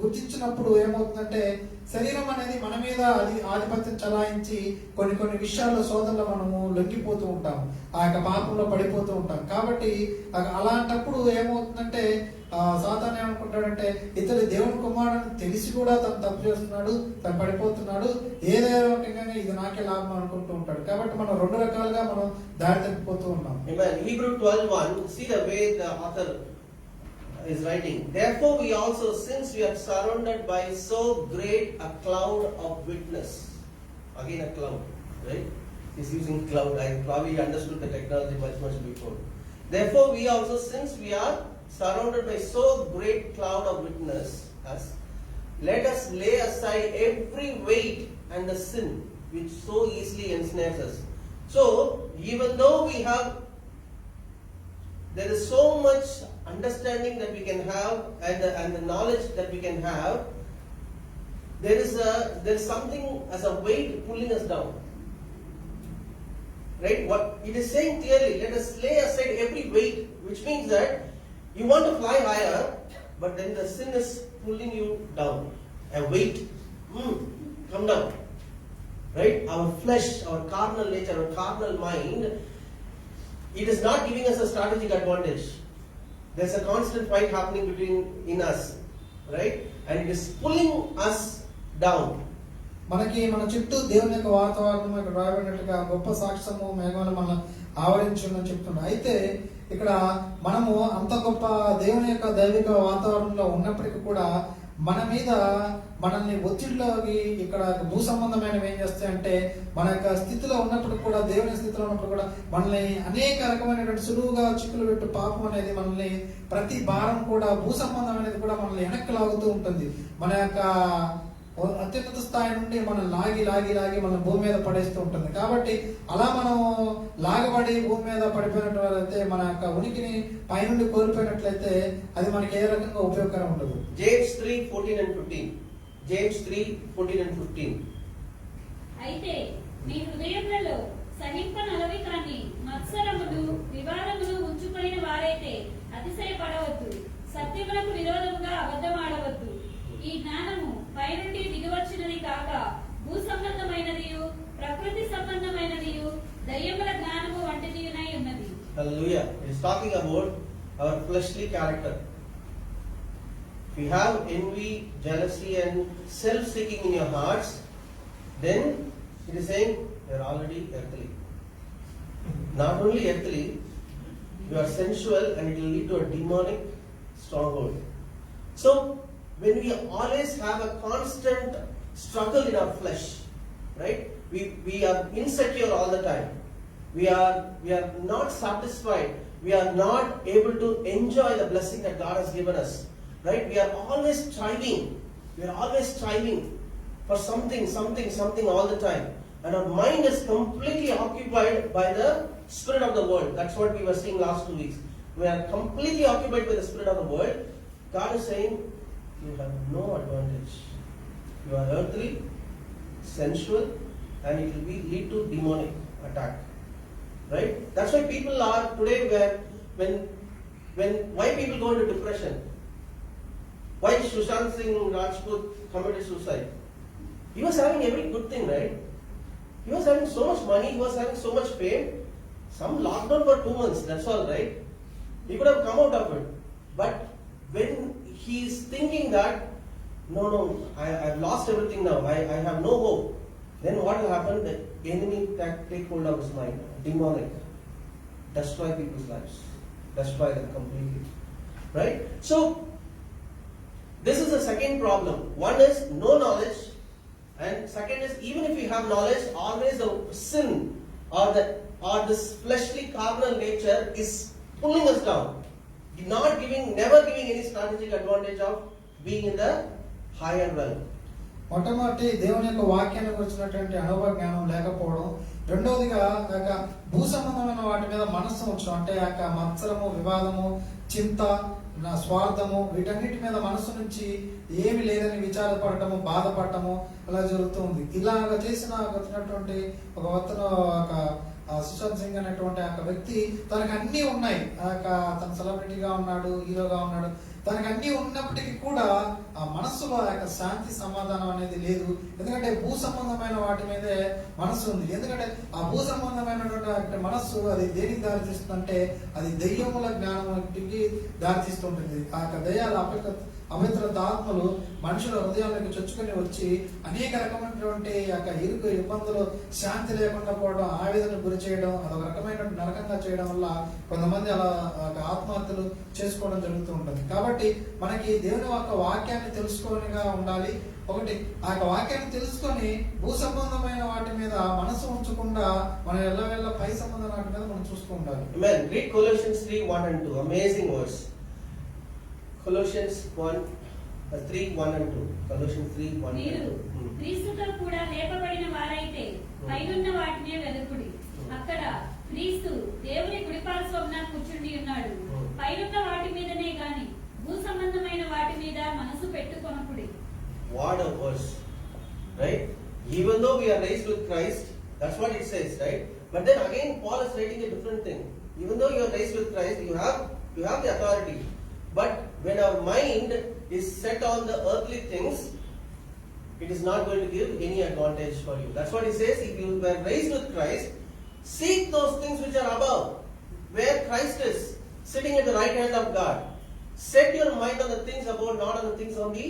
గుర్తించినప్పుడు ఏమవుతుందంటే శరీరం అనేది మన మీద ఆధిపత్యం చలాయించి కొన్ని విషయాల్లో శోధనలో మనము లొంగిపోతూ ఉంటాం, ఆ యొక్క పాపంలో పడిపోతూ ఉంటాం. కాబట్టి అలాంటప్పుడు ఏమవుతుందంటే సాతాను ఏమనుకుంటాడంటే ఇతడు దేవుని కుమారుడు తెలిసి కూడా తను తప్పు చేస్తున్నాడు, తను పడిపోతున్నాడు, ఏదైనా ఇది నాకే లాభం అనుకుంటూ ఉంటాడు. కాబట్టి మనం రెండు రకాలుగా మనం దారి తప్పిపోతూ ఉన్నాం. Hebrew 12:1, see the way the author is writing. Therefore we also, since we are surrounded by so great a cloud of witness. Again a cloud, right? He's using cloud. I probably understood the technology much before. Therefore we also, since we are surrounded by so great cloud of witness, let us lay aside every weight and the sin which so easily ensnares us. So even though there is so much understanding that we can have and the knowledge that we can have, there is something as a weight pulling us down. Right? What it is saying clearly, let us lay aside every weight, which means that you want to fly higher, but then the sin is pulling you down. A weight. Come down. Right? Our flesh, our carnal nature, our carnal mind, it is not giving us a strategic advantage. There's a constant fight happening in us. Right? And it is pulling us down. మనకి మన చుట్టూ దేవుని యొక్క వాతావరణం ఇక్కడ రాయబడినట్టుగా గొప్ప సాక్ష్యము మేఘాలు మనం ఆవరించుందని చెప్తున్నాం. అయితే ఇక్కడ మనము అంత గొప్ప దేవుని యొక్క దైవిక వాతావరణంలో ఉన్నప్పటికీ కూడా మన మీద మనల్ని ఒత్తిడిలోకి ఇక్కడ భూ సంబంధమైనవి ఏం చేస్తాయంటే మన యొక్క స్థితిలో ఉన్నప్పుడు కూడా, దేవుని స్థితిలో ఉన్నప్పుడు కూడా మనల్ని అనేక రకమైనటువంటి సులువుగా చిక్కులు పెట్టు పాపం అనేది మనల్ని ప్రతి భారం కూడా భూ సంబంధమైనది కూడా మనల్ని వెనక్కి లాగుతూ ఉంటుంది. మన యొక్క అత్యున్నత స్థాయి నుండి మనం లాగి మన భూమి మీద పడేస్తూ ఉంటుంది. కాబట్టి అలా మనం లాగబడి భూమి మీద పడిపోయినట్లయితే మన యొక్క ఉనికిని పైనుండి కోల్పోయినట్లయితే అది మనకి ఏ రకంగా ఉపయోగకరం ఉండదు. James 3:14 and 15. James 3:14 and 15. అయితే మీ హృదయములలో సహింపనలవి కాని మత్సరములు వివాదములు ఉంచుకొనిన వారైతే అతిశయపడవద్దు, సత్యములకు విరోధముగా అబద్ధమాడవద్దు. ఈ జ్ఞానము పైనుండి దిగివచ్చినది కాక భూ సంబంధమైనదియు ప్రకృతి సంబంధమైనదియు దయ్యముల జ్ఞానము వంటిదియునై ఉన్నది. Hallelujah. It is talking about our fleshly character. If you have envy, jealousy and self-seeking in your hearts, then it is saying you are already earthly. Not only earthly, you are sensual and it will lead to a demonic stronghold. So when we always have a constant struggle in our flesh, right? We are insecure all the time. We are not satisfied. We are not able to enjoy the blessing that God has given us, right? We are always striving. We are always striving for something all the time. And our mind is completely occupied by the spirit of the world. That's what we were seeing last 2 weeks. We are completely occupied by the spirit of the world. God is saying, you have no advantage. You are earthly, sensual, and it will lead to demonic attack. Right? That's why people are today why people go into depression. Why Sushant Singh Rajput committed suicide? He was having every good thing, right? He was having so much money, he was having so much fame. Some lockdown for 2 months, that's all, right? He could have come out of it. But when he is thinking that, no, I've lost everything now, I have no hope, then what will happen? The enemy take hold of his mind, demonic, destroy people's lives, destroy them completely, right? So, this is the second problem. One is no knowledge, and second is even if you have knowledge, always the sin or this fleshly carnal nature is pulling us down, never giving any strategic advantage of being in the higher realm. మొట్టమొదటి దేవుని యొక్క వాక్యాన్ని గురించినటువంటి అనుభవ జ్ఞానం లేకపోవడం, రెండవదిగా భూ సంబంధమైన వాటి మీద మనస్సు ఉంచడం, అంటే మత్సరము, వివాదము, చింత, స్వార్థము, వీటన్నిటి మీద మనస్సు నుంచి ఏమి లేదని విచారపడటము, బాధపడటము అలా జరుగుతుంది. ఇలాగ వచ్చినటువంటి ఒక సుశాంత్ సింగ్ అనేటువంటి వ్యక్తి తనకు అన్నీ ఉన్నాయి, తన సెలబ్రిటీగా ఉన్నాడు, హీరోగా ఉన్నాడు, తనకు అన్నీ ఉన్నప్పటికీ కూడా ఆ మనస్సులో శాంతి సమాధానం అనేది లేదు. ఎందుకంటే భూ సంబంధమైన వాటి మీదే మనస్సు ఉంది. ఎందుకంటే ఆ భూ సంబంధమైనటువంటి మనస్సు అది దేనికి దారితీస్తుందంటే అది దెయ్యముల జ్ఞానానికి దారితీస్తుంటుంది. ఆ దయ్యాల అపవిత్రత ఆత్మలు మనుషుల హృదయాలకు చొచ్చుకొని వచ్చి అనేక రకమైనటువంటి ఇరుకు ఇబ్బందులు, శాంతి లేకుండా పోవడం, ఆవేదనకు గురి చేయడం, అదొక రకమైన నరకంగా చేయడం వల్ల కొంతమంది అలా ఆత్మహత్యలు చేసుకోవడం జరుగుతూ ఉంటుంది. కాబట్టి మనకి దేవుని యొక్క వాక్యాన్ని తెలుసుకోనిగా ఉండాలి. ఒకటి ఆ వాక్యాన్ని తెలుసుకొని భూ సంబంధమైన వాటి మీద మనసు ఉంచకుండా మనం ఎల్లవెల్ల పై సంబంధం వాటి మీద మనం చూస్తూ ఉండాలి. Amen. Read Colossians 3:1-2. Amazing verse. Colossians 3:1-2. Colossians 3:1-2. మీరు క్రీస్తుతో కూడా లేపబడిన వారైతే పైనున్న వాటినే వెలుగుడి. అక్కడ క్రీస్తు దేవుని కుడిపార్శ్వమున కూర్చుండి ఉన్నాడు. పైనున్న వాటి మీదనే గాని భూ సంబంధమైన వాటి మీద మనసు పెట్టుకొనకుడి. What a verse, right? Even though we are raised with Christ, that's what it says, right? But then again, Paul is writing a different thing. Even though you are raised with Christ, you have the authority. But when our mind is set on the earthly things, it is not going to give any advantage for you. That's what he says. If you were raised with Christ, seek those things which are above, where Christ is sitting at the right hand of God. Set your mind on the things above, not on the things on the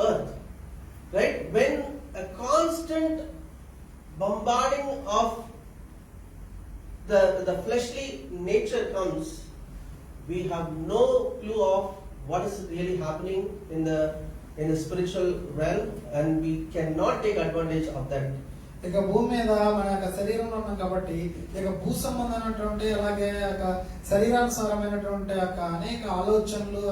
earth. Right? When a constant bombarding of the fleshly nature comes, we have no clue of what is really happening in the spiritual realm, and we cannot take advantage of that. ఇక భూమి మీద మన శరీరంలో ఉన్నాం కాబట్టి భూ సంబంధమైనటువంటి అలాగే శరీరానుసారమైనటువంటి అనేక ఆలోచనలు,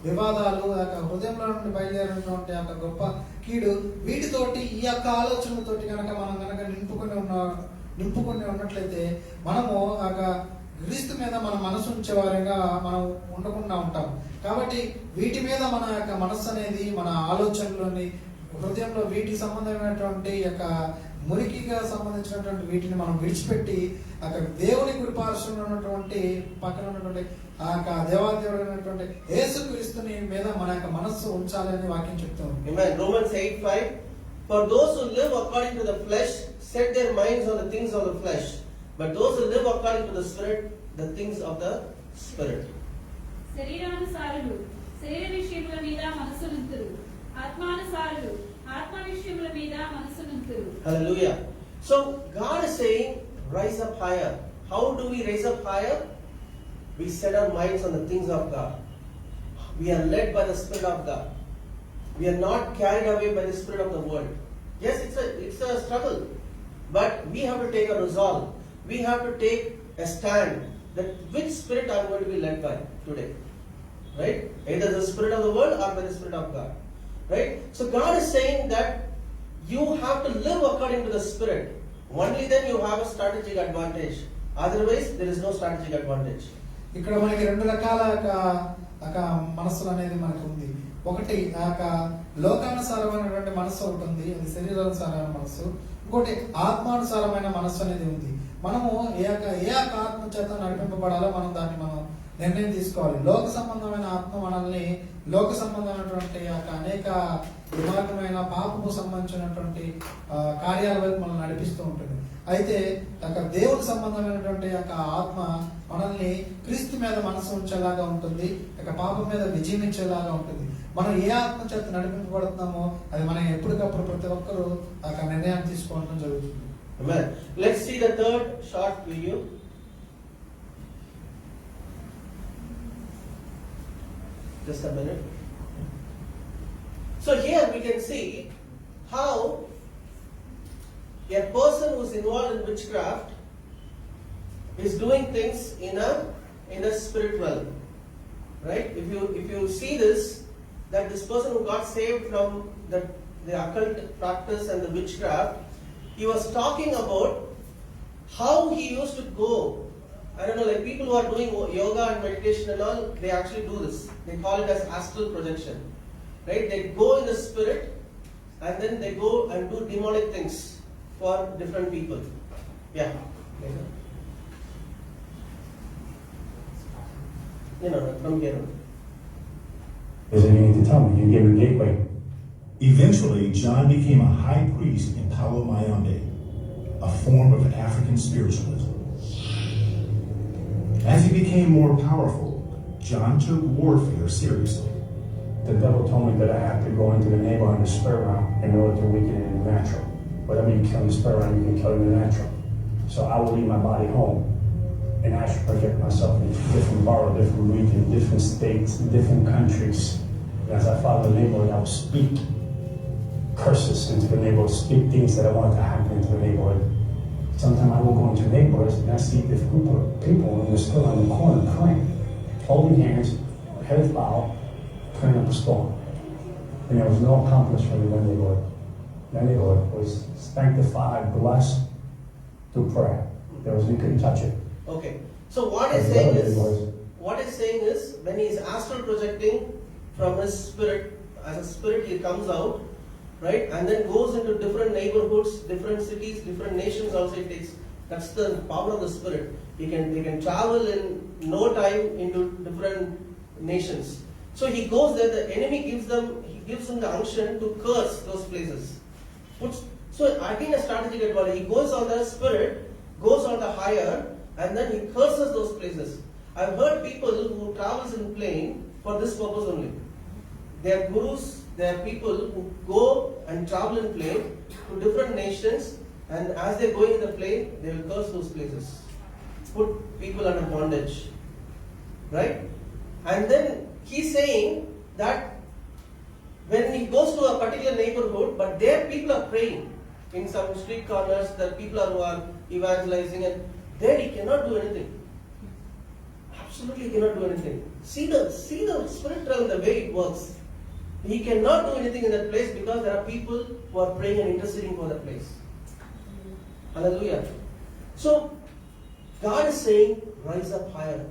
వివాదాలు, హృదయంలో నుండి బయలుదేరినటువంటి గొప్ప కీడు, వీటితోటి ఈ ఆలోచనలతోటి కనుక మనం నింపుకొని ఉన్నట్లయితే మనము క్రీస్తు మీద మన మనసు ఉంచేవారంగా మనం ఉండకుండా ఉంటాం. కాబట్టి వీటి మీద మన మనస్సు అనేది, మన ఆలోచనలోని హృదయంలో వీటికి సంబంధమైనటువంటి మురికిగా సంబంధించినటువంటి వీటిని మనం విడిచిపెట్టి దేవుని కుడిపార్శ్వంలో ఉన్నటువంటి పక్కన ఉన్నటువంటి దేవాదేవుడు అయినటువంటి యేసుక్రీస్తుని మీద మన మనస్సు ఉంచాలని వాక్యం చెప్తాం. Amen. Romans 8:5. For those who live according to the flesh set their minds on the things of the flesh, but those who live according to the Spirit, the things of the Spirit. శరీరానుసారులు శరీర విషయముల మీద మనసునుంతురు, ఆత్మానుసారులు ఆత్మ విషయముల మీద మనసునుంతురు. Hallelujah. So God is saying, rise up higher. How do we rise up higher? We set our minds on the things of God. We are led by the Spirit of God. We are not carried away by the spirit of the world. Yes, it's a struggle, but we have to take a resolve. We have to take a stand that which spirit I'm going to be led by today, right? Either the spirit of the world or by the spirit of God, right? So God is saying that you have to live according to the spirit. Only then you have a strategic advantage. Otherwise, there is no strategic advantage. ఇక్కడ మనకి రెండు రకాల మనస్సులు అనేది మనకు ఉంది. ఒకటి లోకానుసారమైనటువంటి మనస్సు ఒకటి ఉంది, అది శరీరానుసారమైన మనస్సు. ఇంకోటి ఆత్మానుసారమైన మనస్సు అనేది ఉంది. మనము ఏ ఆత్మ చేత నడిపింపబడాలో మనం నిర్ణయం తీసుకోవాలి. లోక సంబంధమైన ఆత్మ మనల్ని లోక సంబంధమైనటువంటి అనేక దుర్మార్గమైన పాపము సంబంధించినటువంటి కార్యాల వైపు మనల్ని నడిపిస్తూ ఉంటుంది. అయితే దేవుని సంబంధమైనటువంటి ఆత్మ మనల్ని క్రీస్తు మీద మనసు ఉంచేలాగా ఉంటుంది, పాపం మీద విజయించేలాగా ఉంటుంది. మనం ఏ ఆత్మ చేత నడిపింపబడుతున్నామో అది మనం ఎప్పటికప్పుడు ప్రతి ఒక్కరూ నిర్ణయం తీసుకోవడం జరుగుతుంది. Amen. Let's see the third short video. Just a minute. So here we can see how a person who is involved in witchcraft is doing things in a spiritual, right? If you see this, that this person who got saved from the occult practice and the witchcraft, he was talking about how he used to go. I don't know, like people who are doing yoga and meditation and all, they actually do this. They call it as astral projection, right? They go in the spirit and then they go and do demonic things for different people. Yeah. From here. There's anything to tell me. You gave a gateway. Eventually, John became a high priest in Palo Mayombe, a form of African spiritualism. As he became more powerful, John took warfare seriously. The devil told me that I have to go into the neighborhood in the spirit realm in order to weaken it in the natural. Whatever you kill in the spirit realm, you can kill in the natural. So I will leave my body home and I should project myself in different boroughs, different regions, different states, different countries. And as I follow the neighborhood, I will speak curses into the neighborhood, speak things that I want to happen into the neighborhood. Sometimes I will go into neighborhoods and I see this group of people in the still on the corner praying, holding hands, heads bowed, praying up a storm. And there was no accomplishment in that neighborhood. That neighborhood was sanctified, blessed through prayer. You couldn't touch it. Okay. So what is saying is when he is astral projecting from his spirit, as a spirit he comes out, right, and then goes into different neighborhoods, different cities, different nations also it takes. That's the power of the spirit. They can travel in no time into different nations. So he goes there, the enemy gives him the unction to curse those places. So again a strategic advantage. He goes on the spirit, goes on the higher, and then he curses those places. I've heard people who travels in plane for this purpose only. They are gurus, they are people who go and travel in plane to different nations, and as they're going in the plane, they will curse those places. Put people under bondage. Right? And then he's saying that when he goes to a particular neighborhood, but there people are praying in some street corners, the people who are evangelizing, and there he cannot do anything. Absolutely cannot do anything. See the spirit realm, the way it works. He cannot do anything in that place because there are people who are praying and interceding for that place. Hallelujah. So God is saying, rise up higher,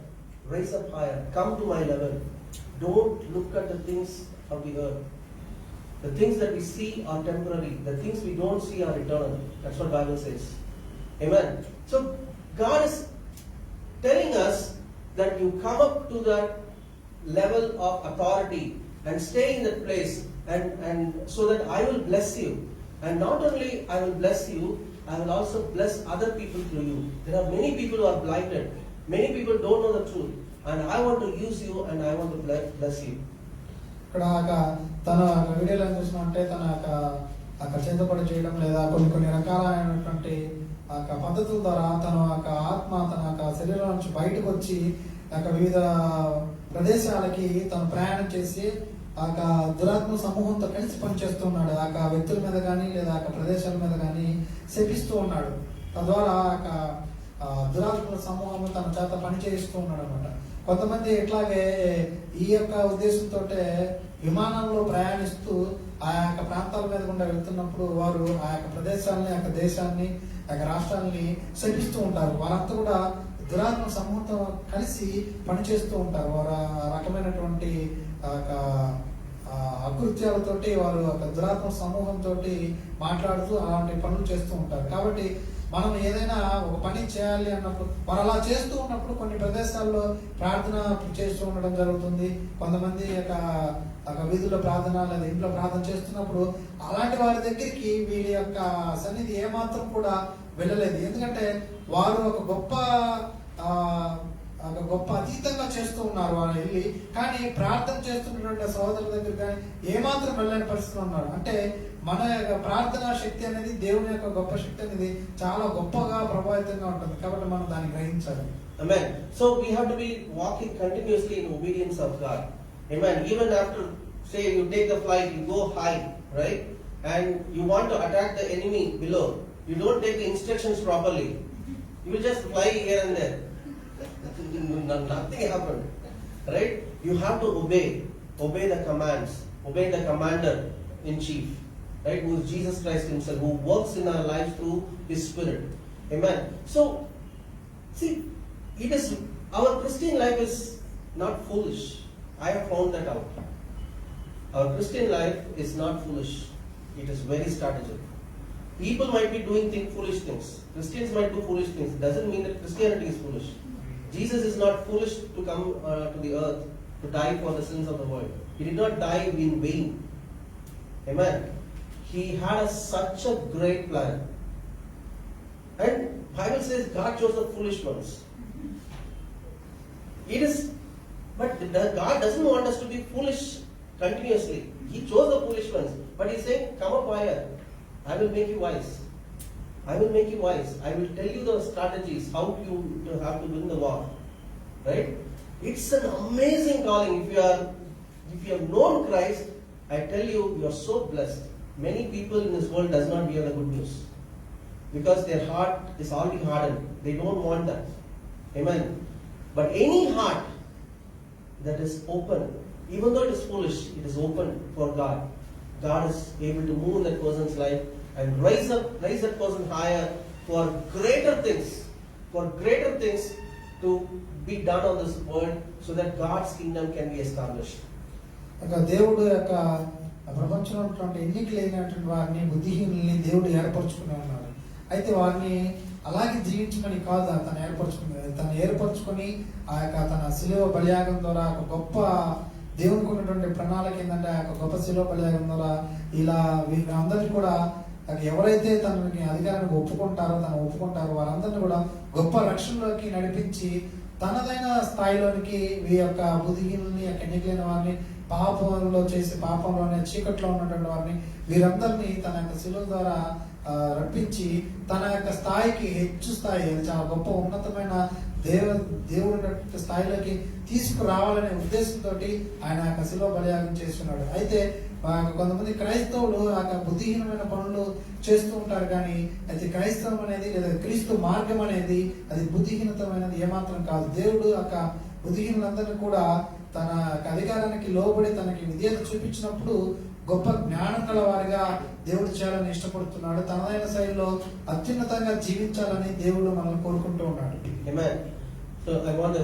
come to my level. Don't look at the things of the earth. The things that we see are temporary. The things we don't see are eternal. That's what the Bible says. Amen. So God is telling us that you come up to that level of authority and stay in that place, and so that I will bless you. And not only I will bless you, I will also bless other people through you. There are many people who are blinded. Many people don't know the truth. And I want to use you and I want to bless you. ఇక్కడ తన వీడియోలో ఏం చూసినామంటే తన చేతపడి చేయడం లేదా కొన్ని రకాలైనటువంటి పద్ధతుల ద్వారా తన ఆత్మ తన శరీరం నుంచి బయటకు వచ్చి వివిధ ప్రదేశాలకి తను ప్రయాణం చేసి ఆ యొక్క దురాత్మ సమూహంతో కలిసి పనిచేస్తూ ఉన్నాడు. ఆ యొక్క వ్యక్తుల మీద కానీ లేదా ఆ యొక్క ప్రదేశాల మీద కానీ శపిస్తూ ఉన్నాడు. తద్వారా ఆ యొక్క దురాత్మల సమూహం తన చేత పని చేయిస్తూ ఉన్నాడు అనమాట. కొంతమంది ఇట్లాగే ఈ యొక్క ఉద్దేశంతో విమానంలో ప్రయాణిస్తూ ఆ యొక్క ప్రాంతాల మీద గుండా వెళ్తున్నప్పుడు వారు ఆ యొక్క ప్రదేశాలని, ఆ యొక్క దేశాన్ని, ఆ యొక్క రాష్ట్రాలని శపిస్తూ ఉంటారు. వారంతా కూడా దురాత్మ సమూహంతో కలిసి పనిచేస్తూ ఉంటారు. వారు ఆ రకమైనటువంటి అకృత్యాలతోటి వారు ఒక దురాత్మ సమూహంతో మాట్లాడుతూ అలాంటి పనులు చేస్తూ ఉంటారు. కాబట్టి మనం ఏదైనా ఒక పని చేయాలి అన్నప్పుడు వారు అలా చేస్తూ ఉన్నప్పుడు కొన్ని ప్రదేశాల్లో ప్రార్థన చేస్తూ ఉండడం జరుగుతుంది. కొంతమంది యొక్క వీధుల్లో ప్రార్థన లేదా ఇంట్లో ప్రార్థన చేస్తున్నప్పుడు అలాంటి వారి దగ్గరికి వీళ్ళ యొక్క సన్నిధి ఏమాత్రం కూడా వెళ్ళలేదు. ఎందుకంటే వారు ఒక గొప్ప అతీతంగా చేస్తూ ఉన్నారు వారు వెళ్ళి. కానీ ప్రార్థన చేస్తున్నటువంటి సహోదరుల దగ్గర కానీ ఏమాత్రం వెళ్ళని పరిస్థితులు ఉన్నారు. అంటే మన యొక్క ప్రార్థనా శక్తి అనేది, దేవుని యొక్క గొప్ప శక్తి అనేది చాలా గొప్పగా ప్రభావితంగా ఉంటుంది. కాబట్టి మనం దాన్ని గ్రహించాలి. Amen. So we have to be walking continuously in obedience of God. Amen. Even after, say, you take the flight, you go high, right? And you want to attack the enemy below. You don't take the instructions properly. You will just fly here and there. Nothing happened, right? You have to obey the commands, obey the commander in chief, right? Who is Jesus Christ himself, who works in our lives through his spirit. Amen. So see, it is, our Christian life is not foolish. I have found that out. Our Christian life is not foolish. It is very strategic. People might be doing foolish things. Christians might do foolish things. It doesn't mean that Christianity is foolish. Jesus is not foolish to come to the earth to die for the sins of the world. He did not die in vain. Amen. He had such a great plan. And Bible says God chose the foolish ones. It is, but God doesn't want us to be foolish continuously. He chose the foolish ones. But He's saying, come up higher. I will make you wise. I will make you wise. I will tell you the strategies, how you have to win the war. Right? It's an amazing calling. If you have known Christ, I tell you, you are so blessed. Many people in this world does not hear the good news because their heart is already hardened. They don't want that. Amen. But any heart that is open, even though it is foolish, it is open for God. God is able to move in that person's life and raise that person higher for greater things to be done on this world, so that God's kingdom can be established. దేవుడు యొక్క ప్రపంచంలో ఉన్నటువంటి ఎన్నిక లేనటువంటి వారిని, బుద్ధిహీనుల్ని దేవుడు ఏర్పరచుకుని ఉన్నాడు. అయితే వారిని అలాగే జీవించమని కాదు తను ఏర్పరచుకొని ఆ యొక్క తన శిలువ బలియాగం ద్వారా ఒక గొప్ప దేవునికి ఉన్నటువంటి ప్రణాళిక ఏంటంటే ఆ యొక్క గొప్ప శిలువ బలియాగం ద్వారా ఇలా వీళ్ళందరినీ కూడా ఎవరైతే తనకి అధికారాన్ని ఒప్పుకుంటారో వారందరినీ కూడా గొప్ప రక్షణలోకి నడిపించి తనదైన స్థాయిలోనికి ఈ యొక్క బుద్ధిహీనుల్ని, ఎన్నికలైన వారిని, పాపంలోనే చీకట్లో ఉన్నటువంటి వారిని, వీరందరినీ తన యొక్క శిలువ ద్వారా రప్పించి తన యొక్క స్థాయికి, హెచ్చు స్థాయి, చాలా గొప్ప ఉన్నతమైన దేవుడి స్థాయిలోకి తీసుకురావాలనే ఉద్దేశంతో ఆయన యొక్క శిలువ బలియాగం చేస్తున్నాడు. అయితే కొంతమంది క్రైస్తవులు ఆ బుద్ధిహీనమైన పనులు చేస్తూ ఉంటారు. కానీ అయితే క్రైస్తవం అనేది లేదా క్రీస్తు మార్గం అనేది అది బుద్ధిహీనతమైనది ఏమాత్రం కాదు. దేవుడు ఆ బుద్ధిహీనులందరినీ కూడా తన అధికారానికి లోబడి తనకి విధేయత చూపించినప్పుడు గొప్ప జ్ఞానం గల వారిగా దేవుడు చేయాలని ఇష్టపడుతున్నాడు. తనదైన శైలిలో అత్యున్నతంగా జీవించాలని దేవుడు మనల్ని కోరుకుంటూ ఉన్నాడు. Amen. So I want the